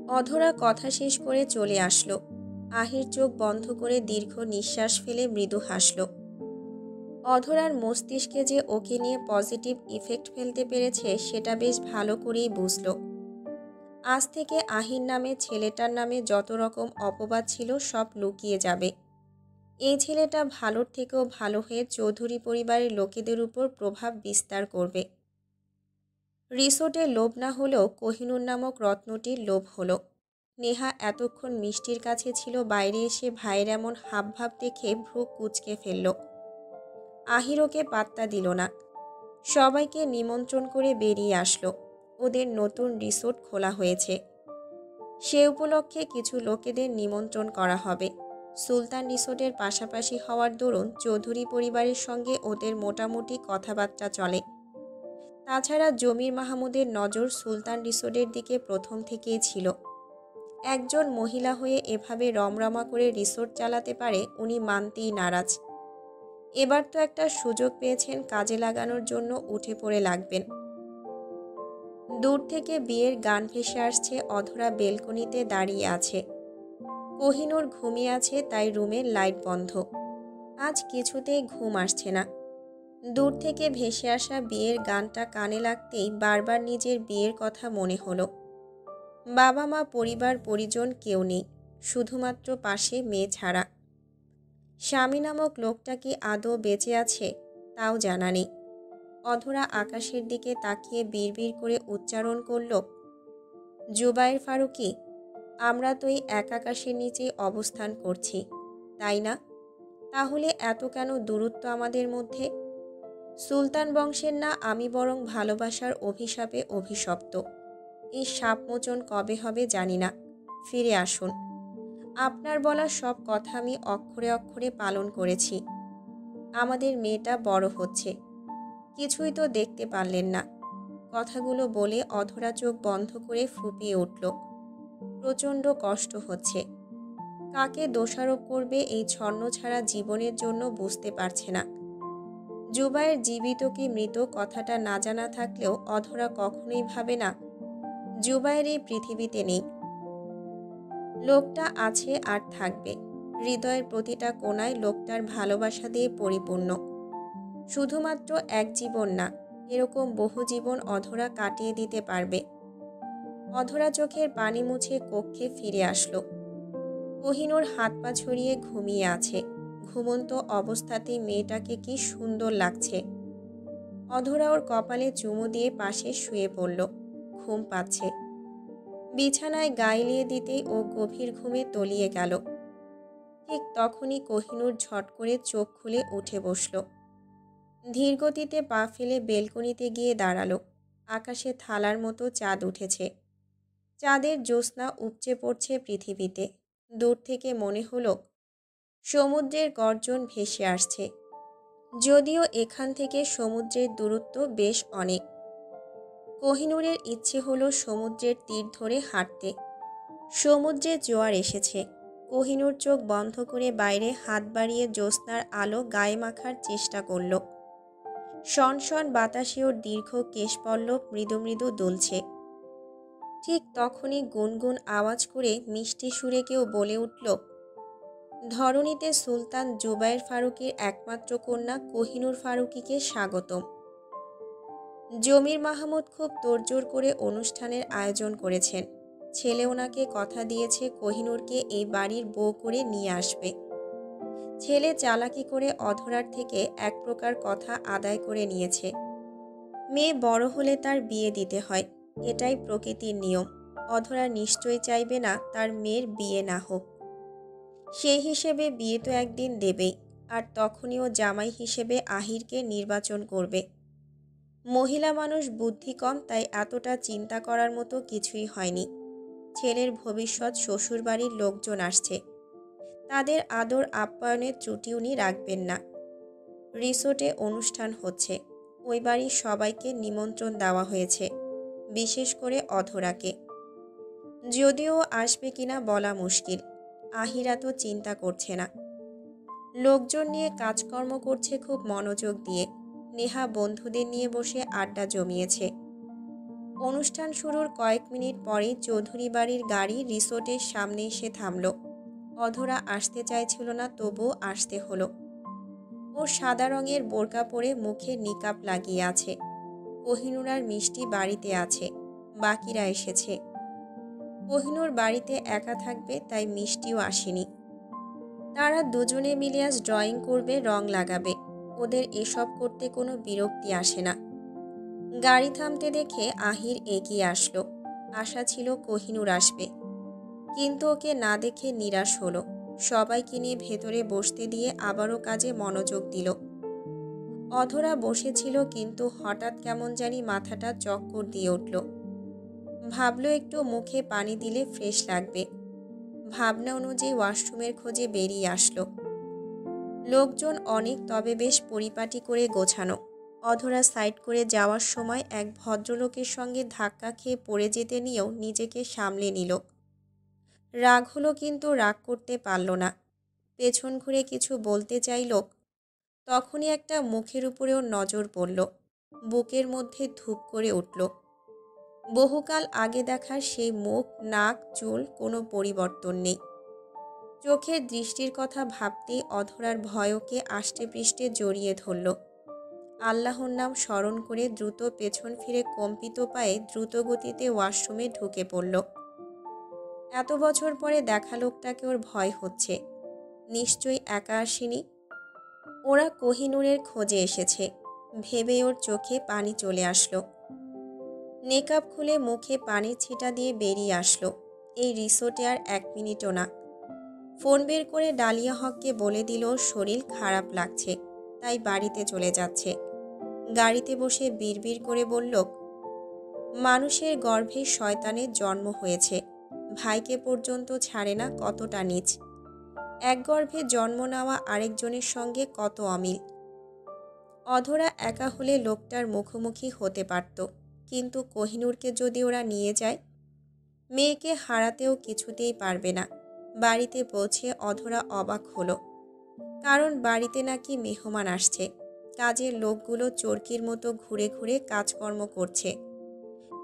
অধরা কথা শেষ করে চলে আসলো। আহির চোখ বন্ধ করে দীর্ঘ নিঃশ্বাস ফেলে মৃদু হাসল। অধরার মস্তিষ্কে যে ওকে নিয়ে পজিটিভ ইফেক্ট ফেলতে পেরেছে সেটা বেশ ভালো করেই বুঝল। আজ থেকে আহির নামে ছেলেটার নামে যত রকম অপবাদ ছিল সব লুকিয়ে যাবে। এই ছেলেটা ভালোর থেকেও ভালো হয়ে চৌধুরী পরিবারের লোকেদের উপর প্রভাব বিস্তার করবে। রিসোর্টে লোভ না হলেও কোহিনূর নামক রত্নটির লোভ হলো। নেহা এতক্ষণ মিষ্টির কাছে ছিল, বাইরে এসে ভাইয়ের এমন হাবভাব দেখে ভ্রু কুঁচকে ফেলল। আহির ওকে পাত্তা দিল না। সবাইকে নিমন্ত্রণ করে বেরিয়ে আসলো। ওদের নতুন রিসোর্ট খোলা হয়েছে, সে উপলক্ষে কিছু লোকেদের নিমন্ত্রণ করা হবে। সুলতান রিসোর্টের পাশাপাশি হওয়ার দরুন চৌধুরী পরিবারের সঙ্গে ওদের মোটামুটি কথাবার্তা চলে। তাছাড়া জমির মাহমুদের নজর সুলতান রিসোর্টের দিকে প্রথম থেকেই ছিল। একজন মহিলা হয়ে এভাবে রমরমা করে রিসোর্ট চালাতে পারে উনি মানতেই নারাজ। এবার তো একটা সুযোগ পেয়েছেন, কাজে লাগানোর জন্য উঠে পড়ে লাগবেন। দূর থেকে বিয়ের গান ভেসে আসছে। অধরা বেলকনিতে দাঁড়িয়ে আছে। কোহিনূর ঘুমিয়ে আছে, তাই রুমের লাইট বন্ধ। আজ কিছুতেই ঘুম আসছে না। দূর থেকে ভেসে আসা বিয়ের গানটা কানে লাগতেই বারবার নিজের বিয়ের কথা মনে হলো। বাবা মা পরিবার পরিজন কেউ নেই, শুধুমাত্র পাশে মেয়ে ছাড়া। স্বামী নামক লোকটা কি আদৌ বেঁচে আছে তাও জানা নেই। অধরা আকাশের দিকে তাকিয়ে বিড়বিড় করে উচ্চারণ করল, জুবায়ের ফারুকী, আমরা তো এই এক আকাশের নিচেই অবস্থান করছি, তাই না? তাহলে এত কেন দূরত্ব আমাদের মধ্যে? সুলতান বংশের না আমি, বরং ভালোবাসার অভিশাপে অভিশপ্ত। এই শাপমোচন কবে হবে জানি না। ফিরে আসুন। আপনার বলা সব কথা আমি অক্ষরে অক্ষরে পালন করেছি। আমাদের মেয়েটা বড় হচ্ছে, কিছুই তো দেখতে পারলেন না। কথাগুলো বলে অধরা চোখ বন্ধ করে ফুঁপিয়ে উঠল। প্রচণ্ড কষ্ট হচ্ছে। কাকে দোষারোপ করবে এই ছন্নছাড়া জীবনের জন্য বুঝতে পারছে না। জুবায়ের জীবিত কি মৃত কথাটা না জানা থাকলেও অধরা কখনোই ভাবে না জুবায়ের এই পৃথিবীতে নেই। লোকটা আছে আর থাকবে। হৃদয়ের প্রতিটা কোণায় লোকটার ভালোবাসা দিয়ে পরিপূর্ণ। শুধুমাত্র এক জীবন না, এরকম বহু জীবন অধরা কাটিয়ে দিতে পারবে। অধরা চোখের পানি মুছে কক্ষে ফিরে আসলো। কোহিনূর হাত পা ছড়িয়ে ঘুমিয়ে আছে। ঘুমন্ত অবস্থাতেই মেয়েটাকে কি সুন্দর লাগছে। অধরা ওর কপালে চুমু দিয়ে পাশে শুয়ে পড়ল। ঘুম পাচ্ছে। বিছানায় গায়ে দিতেই ও গভীর ঘুমে তলিয়ে গেল। ঠিক তখনই কোহিনূর ঝট করে চোখ খুলে উঠে বসল। ধীরগতিতে পা ফেলে বেলকনিতে গিয়ে দাঁড়ালো। আকাশে থালার মতো চাঁদ উঠেছে। চাঁদের জ্যোৎস্না উপচে পড়ছে পৃথিবীতে। দূর থেকে মনে হলো সমুদ্রের গর্জন ভেসে আসছে, যদিও এখান থেকে সমুদ্রের দূরত্ব বেশ অনেক। কোহিনূরের ইচ্ছে হলো সমুদ্রের তীর ধরে হাঁটতে। সমুদ্রে জোয়ার এসেছে। কোহিনূর চোখ বন্ধ করে বাইরে হাত বাড়িয়ে জ্যোৎস্নার আলো গায়ে মাখার চেষ্টা করল। শনশন বাতাসে ওর দীর্ঘ কেশপল্লব মৃদু মৃদু দুলছে। ঠিক তখনই গুনগুন আওয়াজ করে মিষ্টি সুরে কেউ বলে উঠল, ধরণীতে সুলতান জুবায়ের ফারুকীর একমাত্র কন্যা কোহিনূর ফারুকীকে স্বাগতম। জমির মাহমুদ খুব তোড়জোড় করে অনুষ্ঠানের আয়োজন করেছেন। ছেলে ওনাকে কথা দিয়েছে কোহিনূরকে এই বাড়ির বউ করে নিয়ে আসবে। ছেলে চালাকি করে অধরার থেকে এক প্রকার কথা আদায় করে নিয়েছে। মেয়ে বড় হলে তার বিয়ে দিতে হয়, এটাই প্রকৃতির নিয়ম। অধরা নিশ্চয়ই চাইবে না তার মেয়ের বিয়ে না হোক। সেই হিসেবে বিয়ে তো একদিন দেবেই, আর তখনই ও জামাই হিসেবে আহিরকে নির্বাচন করবে। মহিলা মানুষ বুদ্ধি কম, তাই এতটা চিন্তা করার মতো কিছুই হয়নি। ছেলের ভবিষ্যৎ শ্বশুরবাড়ির লোকজন আসছে, তাদের আদর আপ্যায়নের ত্রুটি উনি রাখবেন না। রিসোর্টে অনুষ্ঠান হচ্ছে, ওই বাড়ির সবাইকে নিমন্ত্রণ দেওয়া হয়েছে, বিশেষ করে অধরাকে। যদিও আসবে কিনা বলা মুশকিল। আহিরা তো চিন্তা করছে না, লোকজন নিয়ে কাজকর্ম করছে খুব মনোযোগ দিয়ে। নেহা বন্ধুদের নিয়ে বসে আড্ডা জমিয়েছে। অনুষ্ঠান শুরুর কয়েক মিনিট পরেই চৌধুরী বাড়ির গাড়ি রিসোর্টের সামনে এসে থামল। অধরা আসতে চাইছিল না, তবুও আসতে হলো। ও সাদা রঙের বোরকা পরে মুখে নিকাব লাগিয়ে আছে। কোহিনূর আর মিষ্টি বাড়িতে আছে, বাকিরা এসেছে। কোহিনূর বাড়িতে একা থাকবে, তাই মিষ্টিও আসেনি। তারা দুজনে মিলে আজ ড্রয়িং করবে, রং লাগাবে। ওদের এসব করতে কোনো বিরক্তি আসে না। গাড়ি থামতে দেখে আহির এগিয়ে আসলো। আশা ছিল কোহিনূর আসবে, কিন্তু ওকে না দেখে নিরাশ হলো। সবাইকে নিয়ে ভেতরে বসতে দিয়ে আবারও কাজে মনোযোগ দিল। অধরা বসেছিল, কিন্তু হঠাৎ কেমন জানি মাথাটা চক্কর দিয়ে উঠল। ভাবলো একটু মুখে পানি দিলে ফ্রেশ লাগবে। ভাবনা অনুযায়ী ওয়াশরুমের খোঁজে বেরিয়ে আসলো। লোকজন অনেক, তবে বেশ পরিপাটি করে গোছানো। অধরা সাইড করে যাওয়ার সময় এক ভদ্রলোকের সঙ্গে ধাক্কা খেয়ে পড়ে যেতে নিয়েও নিজেকে সামলে নিল। রাগ হলো, কিন্তু রাগ করতে পারল না। পেছন ঘুরে কিছু বলতে চাইল, তখনই একটা মুখের উপরেও নজর পড়ল। বুকের মধ্যে ধূপ করে উঠল। বহুকাল আগে দেখার সেই মুখ, নাক, চুল, কোনো পরিবর্তন নেই। চোখের দৃষ্টির কথা ভাবতেই অধরার ভয়কে আষ্টেপৃষ্ঠে জড়িয়ে ধরল। আল্লাহর নাম স্মরণ করে দ্রুত পেছন ফিরে কম্পিত পায়ে দ্রুত গতিতে ওয়াশরুমে ঢুকে পড়ল। এত বছর পরে দেখা লোকটাকে ওর ভয় হচ্ছে। নিশ্চয়ই একা আসেনি। ওরা কোহিনূরের খোঁজে এসেছে ভেবে ওর চোখে পানি চলে আসলো। নেকাব খুলে মুখে পানির ছিটা দিয়ে বেরিয়ে আসলো। এই রিসোর্টে আর 1 মিনিটও না। ফোন বের করে ডালিয়া হককে বলে দিল শরীর খারাপ লাগছে, তাই বাড়িতে চলে যাচ্ছে। গাড়িতে বসে বিড়বিড় করে বলল, মানুষের গর্ভে শয়তানের জন্ম হয়েছে, ভাইকে পর্যন্ত ছাড়ে না, কতটা নীচ। এক গর্ভে জন্ম নেওয়া আরেকজনের সঙ্গে কত অমিল। অধরা একা হলে লোকটার মুখোমুখি হতে পারত, কিন্তু কোহিনূরকে যদি ওরা নিয়ে যায়, মেয়েকে হারাতেও কিছুতেই পারবে না। বাড়িতে পৌঁছে অধরা অবাক হলো, কারণ বাড়িতে নাকি মেহমান আসছে। কাজের লোকগুলো চরকির মতো ঘুরে ঘুরে কাজকর্ম করছে।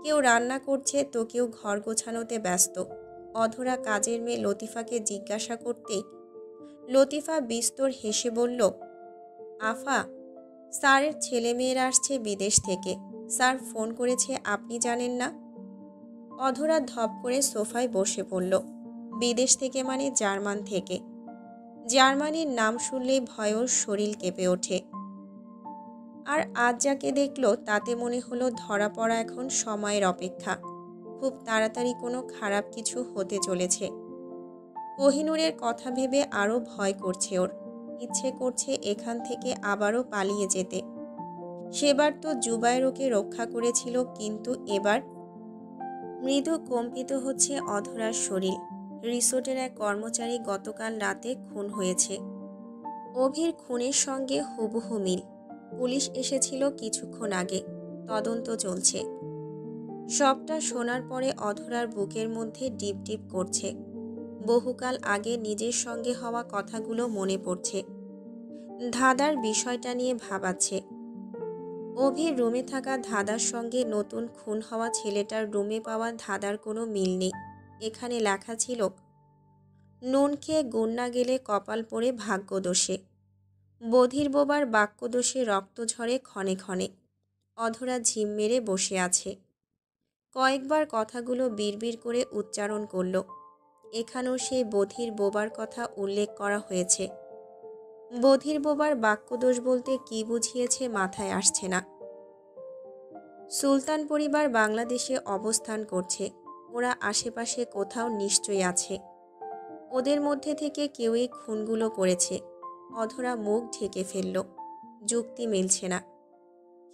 কেউ রান্না করছে, তো কেউ ঘর গোছানোতে ব্যস্ত। অধরা কাজের মেয়ে লতিফাকে জিজ্ঞাসা করতেই লতিফা বিস্তর হেসে বলল, আফা, স্যারের ছেলেমেয়েরা আসছে বিদেশ থেকে। স্যার ফোন করেছে, আপনি জানেন না? অধরা ধপ করে সোফায় বসে পড়ল। বিদেশ থেকে মানে জার্মান থেকে। জার্মানির নাম শুনলেই ভয়ে ওর শরীর কেঁপে ওঠে। আর আজ যাকে দেখল, তাতে মনে হলো ধরা পড়া এখন সময়ের অপেক্ষা। খুব তাড়াতাড়ি কোনো খারাপ কিছু হতে চলেছে। কোহিনূরের কথা ভেবে আরও ভয় করছে ওর। ইচ্ছে করছে এখান থেকে আবারও পালিয়ে যেতে। সেবার তো জুবায়ের ওকে রক্ষা করেছিল, কিন্তু এবার। মৃদু কম্পিত হচ্ছে অধরার শরীর। রিসোর্টের এক কর্মচারী গতকাল রাতে খুন হয়েছে। অভির খুনের সঙ্গে হুবহু মিল। পুলিশ এসেছিল কিছুক্ষণ আগে, তদন্ত চলছে। সবটা শোনার পরে অধরার বুকের মধ্যে ডিপ ডিপ করছে। বহুকাল আগে নিজের সঙ্গে হওয়া কথাগুলো মনে পড়ছে। ধাঁধার বিষয়টা নিয়ে ভাবাচ্ছে। অভির রুমে থাকা ধাঁধার সঙ্গে নতুন খুন হওয়া ছেলেটার রুমে পাওয়া ধাঁধার কোনো মিল নেই। এখানে লেখা ছিল, নুন খেয়ে গুণ না গেলে কপাল পড়ে ভাগ্যদোষে। বধির বোবার বাক্যদোষে রক্ত ঝরে ক্ষণে ক্ষণে। অধরা ঝিম মেরে বসে আছে। কয়েকবার কথাগুলো বিড়বিড় করে উচ্চারণ করল। এখানেও সেই বধির বোবার কথা উল্লেখ করা হয়েছে। বধির বোবার বাক্যদোষ বলতে কি বুঝিয়েছে মাথায় আসছে না। সুলতান পরিবার বাংলাদেশে অবস্থান করছে। ওরা আশেপাশে কোথাও নিশ্চয়ই আছে। ওদের মধ্যে থেকে কেউ এই খুনগুলো করেছে। অধরা মুখ ঢেকে ফেলল। যুক্তি মিলছে না।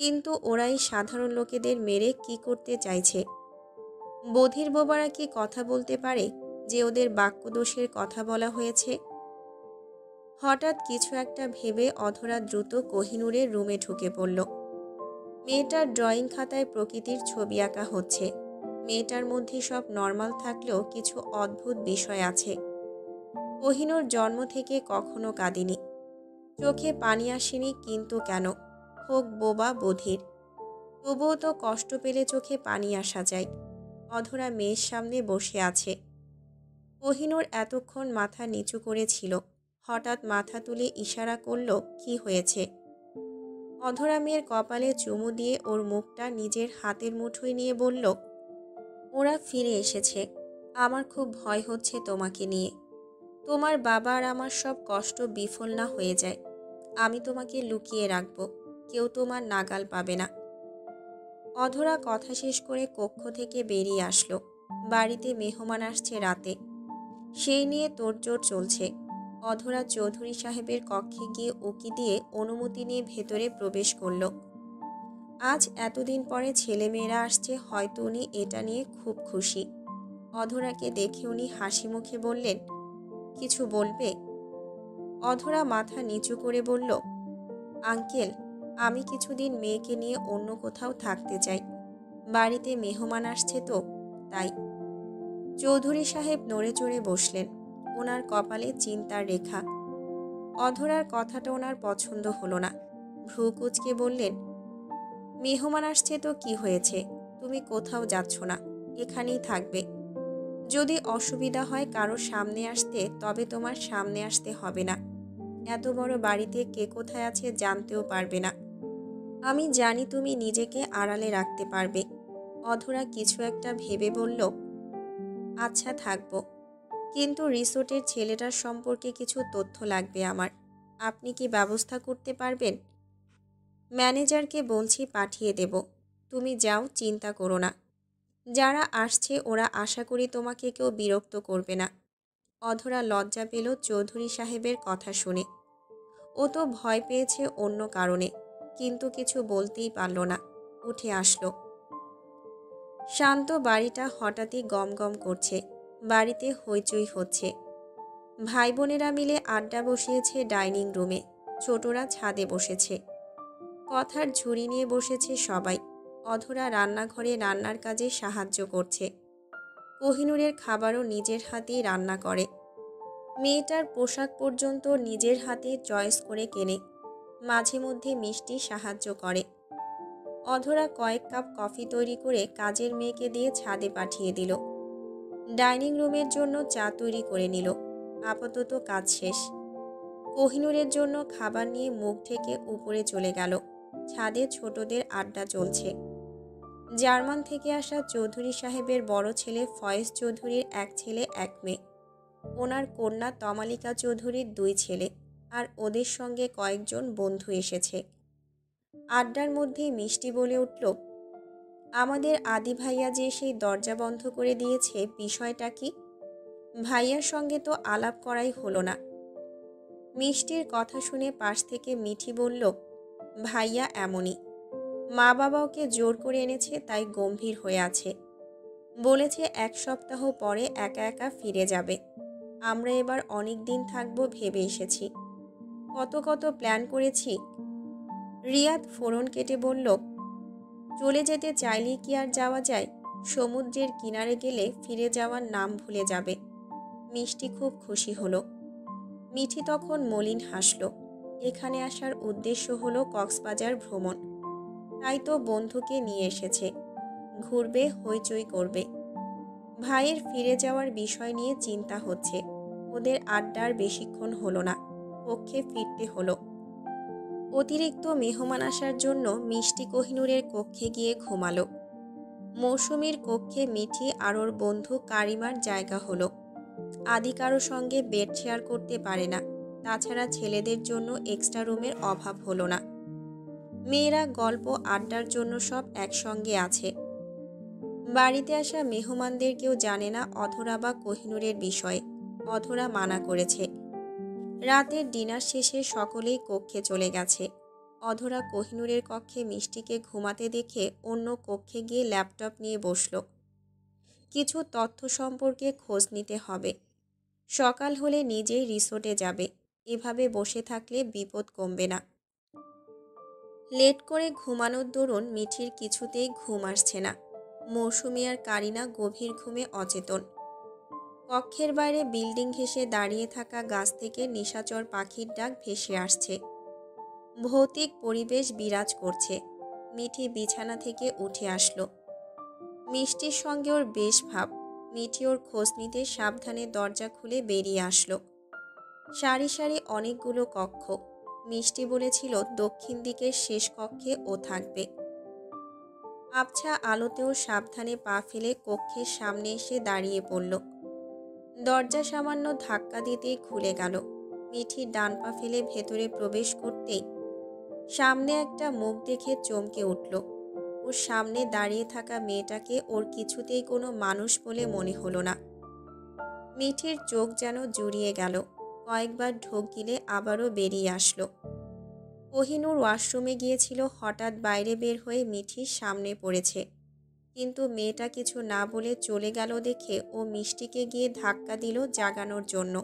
কিন্তু ওরাই সাধারণ লোকেদের মেরে কি করতে চাইছে? বধির বোবারা কি কথা বলতে পারে যে ওদের বাক্যদোষের কথা বলা হয়েছে? হঠাৎ কিছু একটা ভেবে অধরা দ্রুত কোহিনূরের রুমে ঢুকে পড়ল। মেয়েটার ড্রয়িং খাতায় প্রকৃতির ছবি আঁকা হচ্ছে। মেয়েটার মধ্যে সব নর্মাল থাকলেও কিছু অদ্ভুত বিষয় আছে। কোহিনূর জন্ম থেকে কখনো কাঁদেনি, চোখে পানি আসেনি, কিন্তু কেন? হোক বোবা বধির, তবুও তো কষ্ট পেলে চোখে পানি আসা যায়। অধরা মেয়ের সামনে বসে আছে। কোহিনূর এতক্ষণ মাথা নিচু করেছিল, হঠাৎ মাথা তুলে ইশারা করল কি হয়েছে। অধরা মেয়ের কপালে চুমু দিয়ে ওর মুখটা নিজের হাতের মুঠোয় নিয়ে বলল, ওরা ফিরে এসেছে। আমার খুব ভয় হচ্ছে তোমাকে নিয়ে। তোমার বাবা আর আমার সব কষ্ট বিফল না হয়ে যায়। আমি তোমাকে লুকিয়ে রাখব, কেউ তোমার নাগাল পাবে না। অধরা কথা শেষ করে কক্ষ থেকে বেরিয়ে আসলো। বাড়িতে মেহমান আসছে রাতে, সেই নিয়ে তোড়জোড় চলছে। অধরা চৌধুরী সাহেবের কক্ষে গিয়ে উকি দিয়ে অনুমতি নিয়ে ভেতরে প্রবেশ করল। আজ এতদিন পরে ছেলেমেয়েরা আসছে, হয়তো উনি এটা নিয়ে খুব খুশি। অধরাকে দেখে উনি হাসি মুখে বললেন, কিছু বলবে? অধরা মাথা নিচু করে বলল, আঙ্কেল, আমি কিছুদিন মেয়েকে নিয়ে অন্য কোথাও থাকতে চাই। বাড়িতে মেহমান আসছে তো তাই। চৌধুরী সাহেব নড়ে চড়ে বসলেন, ওনার কপালে চিন্তার রেখা। অধরার কথাটা ওনার পছন্দ হলো না। ভ্রু কুঁচকে বললেন, মেহমান আসছে তো কি হয়েছে, তুমি কোথাও যাচ্ছ না, এখানেই থাকবে। যদি অসুবিধা হয় কারো সামনে আসতে, তবে তোমার সামনে আসতে হবে না। এত বড় বাড়িতে কে কোথায় আছে জানতেও পারবে না। আমি জানি তুমি নিজেকে আড়ালে রাখতে পারবে। অধরা কিছু একটা ভেবে বলল, আচ্ছা থাকবো, কিন্তু রিসোর্টের ছেলেটার সম্পর্কে কিছু তথ্য লাগবে আমার। আপনি কি ব্যবস্থা করতে পারবেন? ম্যানেজারকে বলছি পাঠিয়ে দেব, তুমি যাও, চিন্তা করো না। যারা আসছে ওরা আশা করি তোমাকে কেউ বিরক্ত করবে না। অধরা লজ্জা পেল চৌধুরী সাহেবের কথা শুনে। ও তো ভয় পেয়েছে অন্য কারণে, কিন্তু কিছু বলতেই পারল না, উঠে আসলো। শান্ত বাড়িটা হঠাৎই গমগম করছে। বাড়িতে হইচই হচ্ছে। ভাই বোনেরা মিলে আড্ডা বসিয়েছে ডাইনিং রুমে, ছোটরা ছাদে বসেছে। কথার ঝুড়ি নিয়ে বসেছে সবাই। অধরা রান্নাঘরে রান্নার কাজে সাহায্য করছে। কোহিনূরের খাবারও নিজের হাতেই রান্না করে। মেয়েটার পোশাক পর্যন্ত নিজের হাতে চয়েস করে কেনে। মাঝে মধ্যে মিষ্টি সাহায্য করে। অধরা কয়েক কাপ কফি তৈরি করে কাজের মেয়েকে দিয়ে ছাদে পাঠিয়ে দিল। ডাইনিং রুমের জন্য চা তৈরি করে নিল। আপাতত কাজ শেষ। কোহিনূরের জন্য খাবার নিয়ে মুখ ঢেকে উপরে চলে গেল। ছাদে ছোটদের আড্ডা চলছে। জার্মান থেকে আসা চৌধুরী সাহেবের বড় ছেলে ফয়েজ চৌধুরীর এক ছেলে এক মেয়ে, ওনার কন্যা তমালিকা চৌধুরীর 2 ছেলে, আর ওদের সঙ্গে কয়েকজন বন্ধু এসেছে। আড্ডার মধ্যেই মিষ্টি বলে উঠল, আমাদের আদি ভাইয়া যে সেই দরজা বন্ধ করে দিয়েছে, বিষয়টা কি? ভাইয়ার সঙ্গে তো আলাপ করাই হলো না। মিষ্টির কথা শুনে পাশ থেকে মিঠি বলল, ভাইয়া এমনই, মা বাবা ওকে জোর করে এনেছে, তাই গম্ভীর হয়ে আছে। বলেছে 1 সপ্তাহ পরে একা একা ফিরে যাবে। আমরা এবার অনেক দিন থাকবো ভেবে এসেছি। কত কত প্ল্যান করেছি। রিয়াদ ফোড়ন কেটে বলল, চলে যেতে চাইলেই কি আর যাওয়া যায়? সমুদ্রের কিনারে গেলে ফিরে যাওয়ার নাম ভুলে যাবে। মিষ্টি খুব খুশি হলো। মিঠি তখন মলিন হাসল। এখানে আসার উদ্দেশ্য হলো কক্সবাজার ভ্রমণ, তাই তো বন্ধুকে নিয়ে এসেছে। ঘুরবে, হইচই করবে। ভাইয়ের ফিরে যাওয়ার বিষয় নিয়ে চিন্তা হচ্ছে। ওদের আড্ডার বেশিক্ষণ হলো না, কক্ষে ফিরতে হলো। অতিরিক্ত মেহমান আসার জন্য মিষ্টি কোহিনূরের কক্ষে গিয়ে ঘুমালো। মৌসুমীর কক্ষে মিঠি আর ওর বন্ধু কারিমার জায়গা হলো। আদি কারো সঙ্গে বেড শেয়ার করতে পারে না, তাছাড়া ছেলেদের জন্য এক্সট্রা রুমের অভাব হলো না। মেয়েরা গল্প আড্ডার জন্য সব একসঙ্গে আছে। বাড়িতে আসা মেহমানদের কেউ জানে না অধরা বা কোহিনূরের বিষয়ে। অধরা মানা করেছে। রাতের ডিনার শেষে সকলেই কক্ষে চলে গেছে। অধরা কোহিনূরের কক্ষে মিষ্টিকে ঘুমাতে দেখে অন্য কক্ষে গিয়ে ল্যাপটপ নিয়ে বসল। কিছু তথ্য সম্পর্কে খোঁজ নিতে হবে। সকাল হলে নিজেই রিসোর্টে যাবে। এভাবে বসে থাকলে বিপদ কমবে না। লেট করে ঘুমানোর দরুন মিঠির কিছুতেই ঘুম আসছে না। মৌসুমী আর কারিনা গভীর ঘুমে অচেতন। কক্ষের বাইরে বিল্ডিং ঘেঁষে দাঁড়িয়ে থাকা গাছ থেকে নিশাচর পাখির ডাক ভেসে আসছে। ভৌতিক পরিবেশ বিরাজ করছে। মিঠি বিছানা থেকে উঠে আসলো। মিষ্টির সঙ্গে ওর বেশ ভাব। মিঠি ওর খোঁজ নিতে সাবধানে দরজা খুলে বেরিয়ে আসলো। সারি সারি অনেকগুলো কক্ষ। মিষ্টি বলেছিল দক্ষিণ দিকের শেষ কক্ষে ও থাকবে। আবছা আলোতেও সাবধানে পা ফেলে কক্ষের সামনে এসে দাঁড়িয়ে পড়ল। দরজা সামান্য ধাক্কা দিতেই খুলে গেল। মিঠি ডান পা ফেলে ভেতরে প্রবেশ করতেই সামনে একটা মুখ দেখে চমকে উঠল। ওর সামনে দাঁড়িয়ে থাকা মেয়েটাকে ওর কিছুতেই কোনো মানুষ বলে মনে হলো না। মিঠির চোখ যেন জুড়িয়ে গেল। কয়েকবার ঢোক গিলে আবারও বেরিয়ে আসলো। কোহিনূর ওয়াশরুমে গিয়েছিল, হঠাৎ বাইরে বের হয়ে মিঠির সামনে পড়েছে। কিন্তু মেয়েটা কিছু না বলে চলে গেল দেখে ও মিষ্টিকে গিয়ে ধাক্কা দিল জাগানোর জন্য।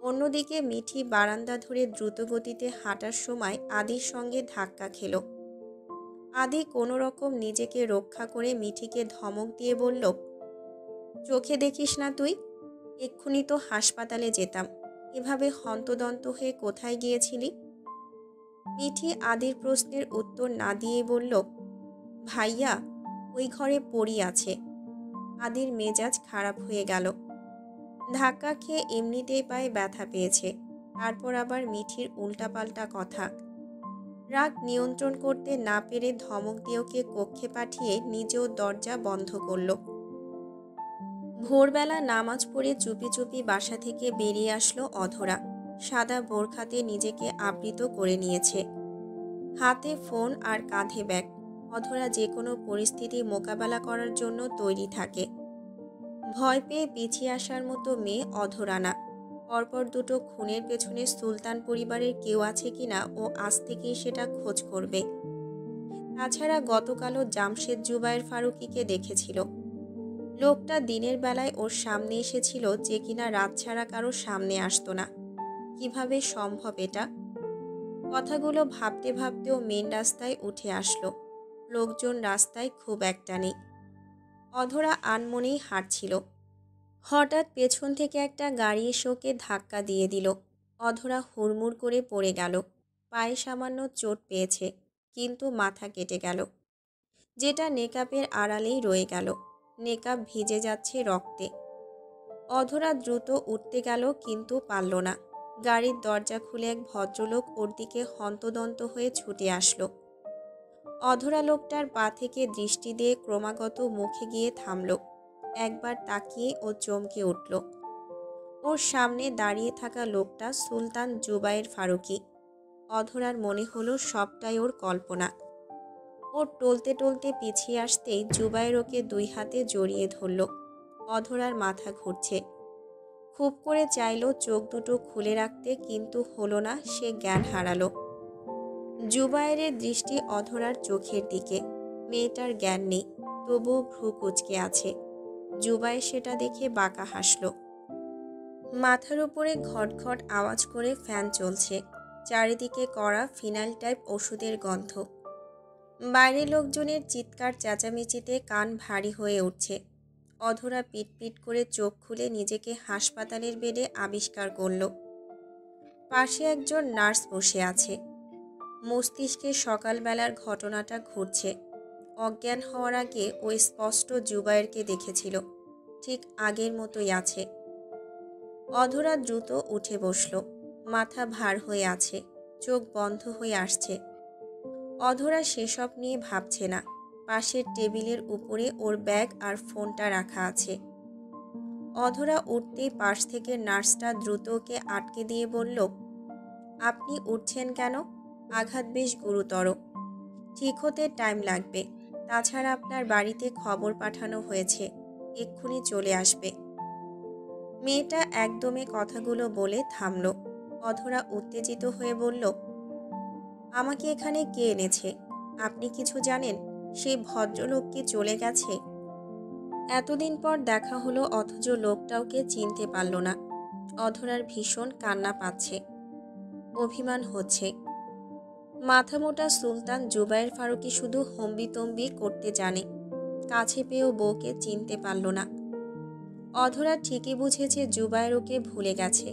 অন্যদিকে মিঠি বারান্দা ধরে দ্রুতগতিতে হাঁটার সময় আদির সঙ্গে ধাক্কা খেল। আদি কোনো রকম নিজেকে রক্ষা করে মিঠিকে ধমক দিয়ে বলল, চোখে দেখিস না তুই? এক্ষুনি তো হাসপাতালে যেতাম। এভাবে হন্তদন্ত হয়ে কোথায় গিয়েছিলি? মিঠি আদির প্রশ্নের উত্তর না দিয়ে বলল, ভাইয়া, ওই ঘরে পড়ি আছে। আদির মেজাজ খারাপ হয়ে গেল। ধাক্কা খেয়ে এমনিতেই পায়ে ব্যথা পেয়েছে, তারপর আবার মিঠির উল্টাপাল্টা কথা। রাগ নিয়ন্ত্রণ করতে না পেরে ধমক দিয়ে ওকে কক্ষে পাঠিয়ে নিজেও দরজা বন্ধ করল। ভোরবেলা নামাজ পড়ে চুপি চুপি বাসা থেকে বেরিয়ে আসলো অধরা। সাদা বোরখাতে নিজেকে আবৃত করে নিয়েছে। হাতে ফোন আর কাঁধে ব্যাগ। অধরা যে কোনো পরিস্থিতি মোকাবেলা করার জন্য তৈরি থাকে। ভয় পেয়ে পিছিয়ে আসার মতো মেয়ে অধরা না। পরপর দুটো খুনের পেছনে সুলতান পরিবারের কেউ আছে কিনা ও আজ থেকেই সেটা খোঁজ করবে। তাছাড়া গতকালও জামশেদ জুবায়ের ফারুকীকে দেখেছিল। লোকটা দিনের বেলায় ওর সামনে এসেছিল, যে কিনা রাত ছাড়া কারো সামনে আসতো না। কিভাবে সম্ভব এটা? কথাগুলো ভাবতে ভাবতেও মেন রাস্তায় উঠে আসলো। লোকজন রাস্তায় খুব একটা নেই। অধরা আনমনেই হাঁটছিল। হঠাৎ পেছন থেকে একটা গাড়ি এসে ওকে ধাক্কা দিয়ে দিল। অধরা হুড়মুড় করে পড়ে গেল। পায়ে সামান্য চোট পেয়েছে, কিন্তু মাথা কেটে গেল, যেটা নেকাপের আড়ালেই রয়ে গেল। নেকাপ ভিজে যাচ্ছে রক্তে। অধরা দ্রুত উঠতে গেল, কিন্তু পারল না। গাড়ির দরজা খুলে এক ভদ্রলোক ওর দিকে হন্তদন্ত হয়ে ছুটে আসলো। অধরা লোকটার পা থেকে দৃষ্টি দিয়ে ক্রমাগত মুখে গিয়ে থামল। একবার তাকিয়ে ও চমকে উঠল। ওর সামনে দাঁড়িয়ে থাকা লোকটা সুলতান জুবায়ের ফারুকী। অধরার মনে হলো সবটাই ওর কল্পনা। ওর টলতে টলতে পিছিয়ে আসতেই জুবায়ের ওকে দুই হাতে জড়িয়ে ধরল। অধরার মাথা ঘুরছে। খুব করে চাইল চোখ দুটো খুলে রাখতে, কিন্তু হলো না। সে জ্ঞান হারালো। জুবায়েরের দৃষ্টি অধরার চোখের দিকে। মেয়েটার জ্ঞান নেই, তবুও ভ্রু কুঁচকে আছে। জুবায়ের সেটা দেখে বাঁকা হাসল। মাথার উপরে ঘটঘট আওয়াজ করে ফ্যান চলছে। চারিদিকে কড়া ফিনাইল টাইপ ওষুধের গন্ধ। বাইরের লোকজনের চিৎকার চেঁচামেচিতে কান ভারী হয়ে উঠছে। অধরা পিটপিট করে চোখ খুলে নিজেকে হাসপাতালের বেডে আবিষ্কার করল। পাশে একজন নার্স বসে আছে। মস্তিষ্কে সকালবেলার ঘটনাটা ঘুরছে। অজ্ঞান হওয়ার আগে ও স্পষ্ট জুবায়েরকে দেখেছিল, ঠিক আগের মতোই আছে। অধরা দ্রুত উঠে বসল। মাথা ভার হয়ে আছে, চোখ বন্ধ হয়ে আসছে। অধরা সেসব নিয়ে ভাবছে না। পাশের টেবিলের উপরে ওর ব্যাগ আর ফোনটা রাখা আছে। অধরা উঠতেই পাশ থেকে নার্সটা দ্রুত ওকে আটকে দিয়ে বলল, আপনি উঠছেন কেন? আঘাত বেশ গুরুতর, ঠিক হতে টাইম লাগবে। তাছাড়া আপনার বাড়িতে খবর পাঠানো হয়েছে, এক্ষুনি চলে আসবে। মেয়েটা একদমে কথাগুলো বলে থামল। অধরা উত্তেজিত হয়ে বলল, আমাকে এখানে কে এনেছে? আপনি কিছু জানেন? সেই ভদ্রলোক কি চলে গেছে? এতদিন পর দেখা হলো, অথচ লোকটা ওকে চিনতে পারল না। অধরার ভীষণ কান্না পাচ্ছে, অভিমান হচ্ছে। মাথামোটা সুলতান জুবায়ের ফারুকী শুধু হম্বিতম্বি করতে জানে, কাছে পেয়েও বউকে চিনতে পারল না। অধরা ঠিকই বুঝেছে জুবায়ের ওকে ভুলে গেছে।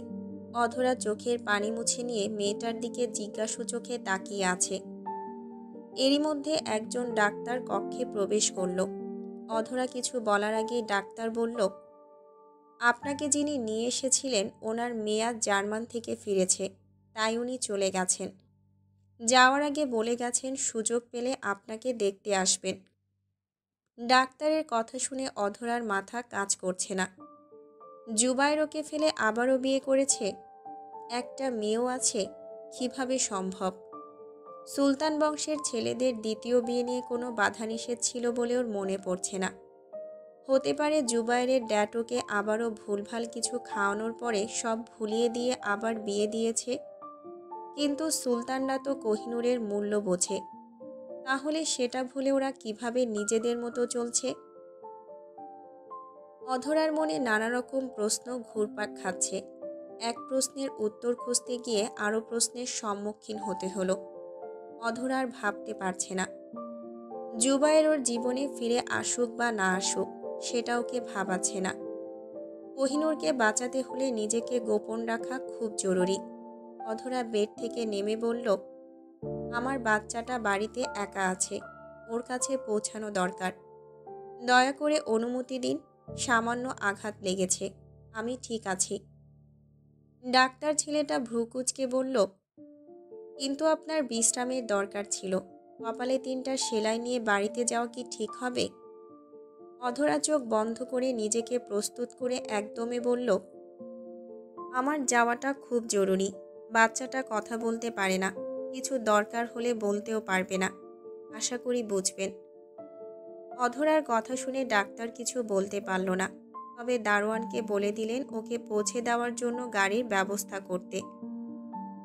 অধরা চোখের পানি মুছে নিয়ে মেয়েটার দিকে জিজ্ঞাসু চোখে তাকিয়ে আছে। এরই মধ্যে একজন ডাক্তার কক্ষে প্রবেশ করল। অধরা কিছু বলার আগেই ডাক্তার বলল, আপনাকে যিনি নিয়ে এসেছিলেন ওনার মেয়াদ জার্মান থেকে ফিরেছে, তাই উনি চলে গেছেন। যাওয়ার আগে বলে গেছেন সুযোগ পেলে আপনাকে দেখতে আসবেন। ডাক্তারের কথা শুনে অধরার মাথা কাজ করছে না। জুবায়েরকে ফেলে আবারও বিয়ে করেছে, একটা মেয়েও আছে, কিভাবে সম্ভব? সুলতান বংশের ছেলেদের দ্বিতীয় বিয়ে নিয়ে কোনো বাধা নিষেধ ছিল বলে ওর মনে পড়ছে না। হতে পারে জুবায়েরের ড্যাড ওকে আবারও ভুলভাল কিছু খাওয়ানোর পরে সব ভুলিয়ে দিয়ে আবার বিয়ে দিয়েছে। কিন্তু সুলতানরা তো কোহিনূরের মূল্য বোঝে, তাহলে সেটা ভুলে ওরা কিভাবে নিজেদের মতো চলছে? অধরার মনে নানা রকম প্রশ্ন ঘুরপাক খাচ্ছে। এক প্রশ্নের উত্তর খুঁজতে গিয়ে আরও প্রশ্নের সম্মুখীন হতে হলো। অধরা আর ভাবতে পারছে না। জুবায়ের ওর জীবনে ফিরে আসুক বা না আসুক, সেটা ওকে ভাবাচ্ছে না। কোহিনূরকে বাঁচাতে হলে নিজেকে গোপন রাখা খুব জরুরি। অধরা বেড থেকে নেমে বলল, আমার বাচ্চাটা বাড়িতে একা আছে, ওর কাছে পৌঁছানো দরকার। দয়া করে অনুমতি দিন, সামান্য আঘাত লেগেছে, আমি ঠিক আছি। ডাক্তার ছেলেটা ভ্রুকুচকে বলল, কিন্তু আপনার বিশ্রামের দরকার ছিল। কপালে 3টা সেলাই নিয়ে বাড়িতে যাওয়া কি ঠিক হবে? অধরা চোখ বন্ধ করে নিজেকে প্রস্তুত করে একদমে বলল, আমার যাওয়াটা খুব জরুরি। বাচ্চাটা কথা বলতে পারে না, কিছু দরকার হলে বলতেও পারবে না, আশা করি বুঝবেন। অধরার কথা শুনে ডাক্তার কিছু বলতে পারল না, তবে দারোয়ানকে বলে দিলেন ওকে পৌঁছে দেওয়ার জন্য গাড়ির ব্যবস্থা করতে।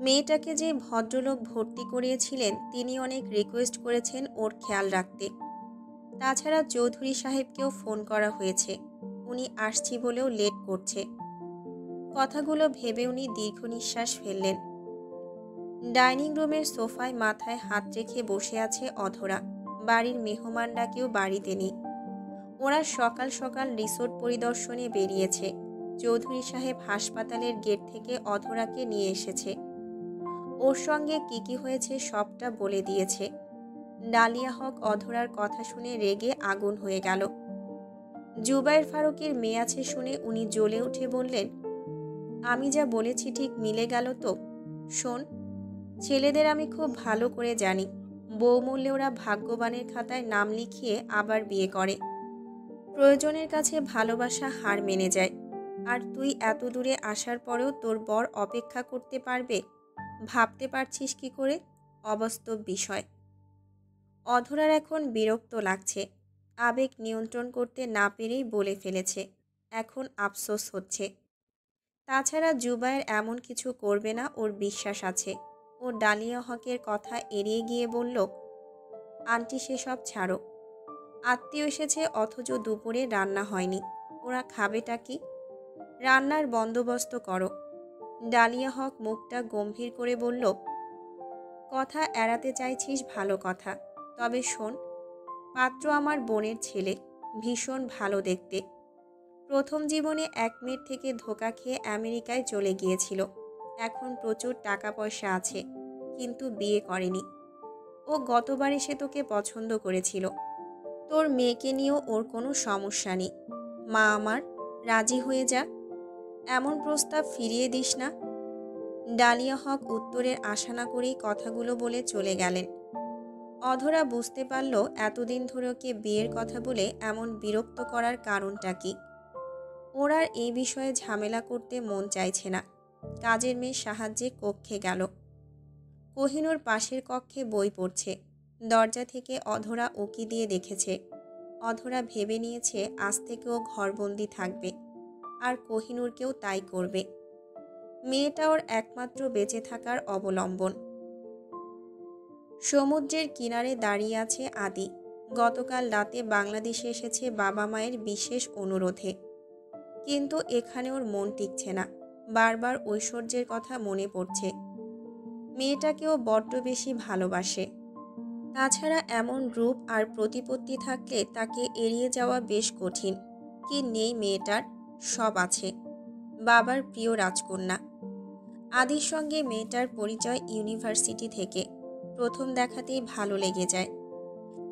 মেয়েটাকে যে ভদ্রলোক ভর্তি করিয়েছিলেন তিনি অনেক রিকোয়েস্ট করেছেন ওর খেয়াল রাখতে। তাছাড়া চৌধুরী সাহেবকেও ফোন করা হয়েছে, উনি আসছি বলেও লেট করছে। কথাগুলো ভেবে উনি দীর্ঘ নিঃশ্বাস ফেললেন। ডাইনিং রুমের সোফায় মাথায় হাত রেখে বসে আছে অধরা। বাড়ির মেহমানরা কেউ বাড়িতে নেই। ওরা সকাল সকাল রিসোর্ট পরিদর্শনে বেরিয়েছে। চৌধুরী সাহেব হাসপাতালের গেট থেকে অধরাকে নিয়ে এসেছে। ওর সঙ্গে কি হয়েছে সবটা বলে দিয়েছে। ডালিয়া হক অধরার কথা শুনে রেগে আগুন হয়ে গেল। জুবায়ের ফারুকের মেয়ে আছে শুনে উনি জ্বলে উঠে বললেন, আমি যা বলেছি ঠিক মিলে গেল তো? শোন, ছেলেদের আমি খুব ভালো করে জানি, বউ মূল্যে ওরা ভাগ্যবানের খাতায় নাম লিখিয়ে আবার বিয়ে করে। প্রয়োজনের কাছে ভালোবাসা হার মেনে যায়। আর তুই এত দূরে আসার পরেও তোর বর অপেক্ষা করতে পারবে? ভাবতে পারছিস কি করে? অবাস্তব বিষয়। অধরার এখন বিরক্ত লাগছে। আবেগ নিয়ন্ত্রণ করতে না পেরেই বলে ফেলেছে। এখন আফসোস হচ্ছে। তাছাড়া জুবায়ের এমন কিছু করবে না ওর বিশ্বাস আছে। ও ডালিয়া হকের কথা এড়িয়ে গিয়ে বলল, আন্টি সেসব ছাড়ো। আত্মীয় এসেছে অথচ দুপুরে রান্না হয়নি, ওরা খাবেটা কি? রান্নার বন্দোবস্ত করো। ডালিয়া হক মুখটা গম্ভীর করে বলল, কথা এড়াতে চাইছিস ভালো কথা, তবে শোন, পাত্র আমার বোনের ছেলে, ভীষণ ভালো দেখতে। প্রথম জীবনে এক মেয়ের থেকে ধোঁকা খেয়ে আমেরিকায় চলে গিয়েছিল। এখন প্রচুর টাকা পয়সা আছে, কিন্তু বিয়ে করেনি। ও গতবার এসে তোকে পছন্দ করেছিল। তোর মেয়েকে নিয়েও ওর কোনো সমস্যা নেই। মা আমার, রাজি হয়ে যা। এমন প্রস্তাব ফিরিয়ে দিস না। ডালিয়া হক উত্তরের আশা না করেই কথাগুলো বলে চলে গেলেন। অধরা বুঝতে পারল এতদিন ধরে ওকে বিয়ের কথা বলে এমন বিরক্ত করার কারণটা কি। ওর আর এই বিষয়ে ঝামেলা করতে মন চাইছে না। কাজের মেয়ের সাহায্যে কক্ষে গেল। কোহিনূর পাশের কক্ষে বই পড়ছে। দরজা থেকে অধরা উঁকি দিয়ে দেখেছে। অধরা ভেবে নিয়েছে আজ থেকে ও ঘরবন্দি থাকবে, আর কোহিনূরকেও তাই করবে। মেয়েটা ওর একমাত্র বেঁচে থাকার অবলম্বন। সমুদ্রের কিনারে দাঁড়িয়ে আছে আদি। গতকাল রাতে বাংলাদেশে এসেছে বাবা মায়ের বিশেষ অনুরোধে, কিন্তু এখানে ওর মন টিকছে না। বারবার ঐশ্বর্যের কথা মনে পড়ছে। মেয়েটাকেও বড্ড বেশি ভালোবাসে। তাছাড়া এমন রূপ আর প্রতিপত্তি থাকলে তাকে এড়িয়ে যাওয়া বেশ কঠিন। কি নেই মেয়েটার? সব আছে। বাবার প্রিয় রাজকন্যা। আদির সঙ্গে মেয়েটার পরিচয় ইউনিভার্সিটি থেকে। প্রথম দেখাতেই ভালো লেগে যায়।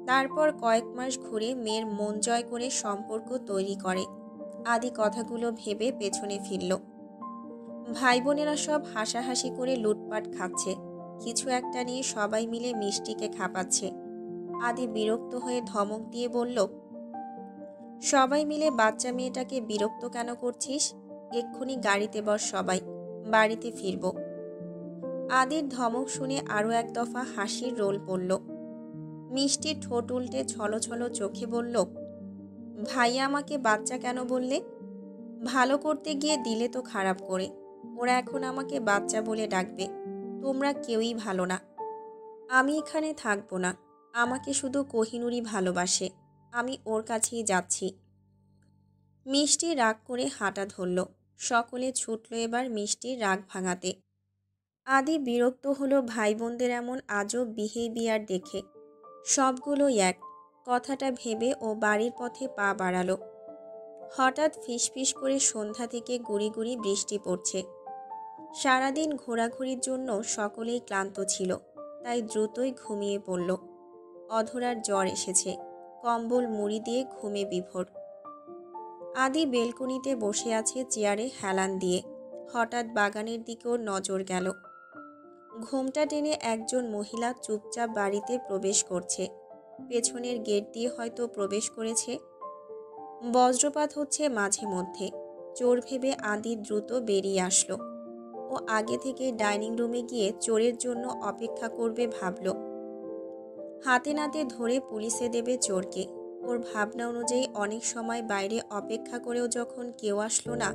তারপর কয়েক মাস ঘুরে মেয়ের মন জয় করে সম্পর্ক তৈরি করে। আদি কথাগুলো ভেবে পেছনে ফিরল। ভাই বোনেরা সব হাসাহাসি করে লুটপাট খাচ্ছে। কিছু একটা নিয়ে সবাই মিলে মিষ্টিকে খাপাচ্ছে। আদি বিরক্ত হয়ে ধমক দিয়ে বলল, সবাই মিলে বাচ্চা মেয়েটাকে বিরক্ত কেন করছিস? এক্ষুনি গাড়িতে বস সবাই, বাড়িতে ফিরব। আদির ধমক শুনে আরও এক দফা হাসির রোল পড়ল। মিষ্টি ঠোঁট উল্টে ছলছল চোখে বলল, ভাইয়া আমাকে বাচ্চা কেন বললে? ভালো করতে গিয়ে দিলে তো খারাপ করে। ওরা এখন আমাকে বাচ্চা বলে ডাকবে। তোমরা কেউই ভালো না। আমি এখানে থাকবো না। আমাকে শুধু কোহিনূরই ভালোবাসে। আমি ওর কাছেই যাচ্ছি। মিষ্টি রাগ করে হাঁটা ধরল। সকলে ছুটল এবার মিষ্টির রাগ ভাঙাতে। আদি বিরক্ত হলো ভাই বোনদের এমন আজব বিহেভিয়ার দেখে। সবগুলোই এক। কথাটা ভেবে ও বাড়ির পথে পা বাড়ালো। হঠাৎ ফিসফিস করে সন্ধ্যা থেকে গুড়ি গুড়ি বৃষ্টি পড়ছে। সারাদিন ঘোরাঘুরির জন্য সকলেই ক্লান্ত ছিল, তাই দ্রুতই ঘুমিয়ে পড়ল। অধরার জ্বর এসেছে। কম্বল মুড়ি দিয়ে ঘুমে বিভোর। আদি বেলকনিতে বসে আছে চেয়ারে হেলান দিয়ে। হঠাৎ বাগানের দিকে ওর নজর গেল। ঘোমটা টেনে একজন মহিলা চুপচাপ বাড়িতে প্রবেশ করছে। পেছনের গেট দিয়ে হয়তো প্রবেশ করেছে। বজ্রপাত হচ্ছে মাঝে মধ্যে। চোর ভেবে আদি দ্রুত বেরিয়ে আসলো। ও আগে থেকে ডাইনিং রুমে গিয়ে চোরের জন্য অপেক্ষা করবে ভাবল। হাতে নাতে ধরে পুলিশে দেবে চোরকে। ওর ভাবনা অনুযায়ী অনেক সময় বাইরে অপেক্ষা করেও যখন কেউ আসলো না,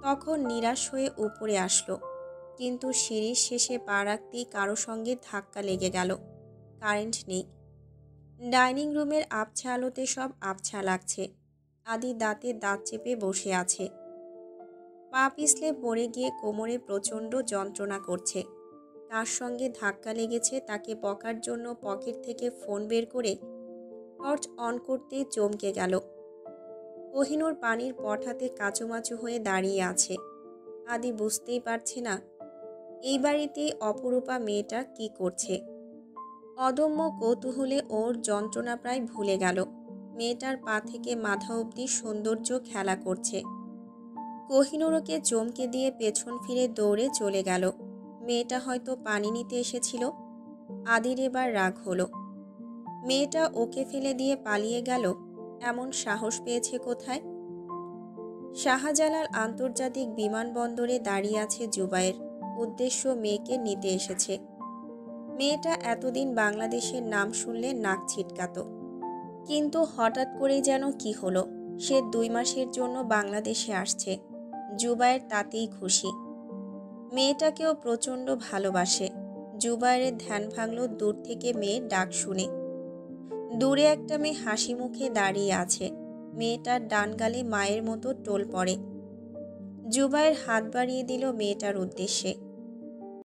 তখন নিরাশ হয়ে উপরে আসলো। কিন্তু সিঁড়ির শেষে পা রাখতেই কারো সঙ্গে ধাক্কা লেগে গেল। কারেন্ট নেই। ডাইনিং রুমের আবছা আলোতে সব আবছা লাগছে। আদি দাঁতে দাঁত চেপে বসে আছে। পা পিছলে পড়ে গিয়ে কোমরে প্রচণ্ড যন্ত্রণা করছে। কার সঙ্গে ধাক্কা লেগেছে তাকে বকার জন্য পকেট থেকে ফোন বের করে টর্চ অন করতেই চমকে গেল। কোহিনূর পানির পট হাতে কাচুমাচু হয়ে দাঁড়িয়ে আছে। আদি বুঝতেই পারছে না এই বাড়িতেই অপরূপা মেয়েটা কি করছে। অদম্য কৌতূহলে ওর যন্ত্রণা প্রায় ভুলে গেল। মেয়েটার পা থেকে মাথা অবধি সৌন্দর্য খেলা করছে। কোহিনূর ওকে চমকে দিয়ে পেছন ফিরে দৌড়ে চলে গেল। মেয়েটা হয়তো পানি নিতে এসেছিল। আদির এবার রাগ হলো। মেয়েটা ওকে ফেলে দিয়ে পালিয়ে গেল, এমন সাহস পেয়েছে কোথায়? শাহজালাল আন্তর্জাতিক বিমানবন্দরে দাঁড়িয়ে আছে জুবায়ের। উদ্দেশ্য মেয়েকে নিতে এসেছে। মেয়েটা এতদিন বাংলাদেশের নাম শুনলে নাক ছিটকাত। কিন্তু হঠাৎ করেই যেন কি হলো, সে 2 মাসের জন্য বাংলাদেশে আসছে। জুবায়ের তাতেই খুশি। মেয়েটাকেও প্রচণ্ড ভালোবাসে। জুবায়ের ধ্যান ভাঙল দূর থেকে মেয়ের ডাক শুনে। দূরে একটা মেয়ে হাসি মুখে দাঁড়িয়ে আছে। মেয়েটার ডান গালে মায়ের মতো টোল পড়ে। জুবায়ের হাত বাড়িয়ে দিল মেয়েটার উদ্দেশ্যে।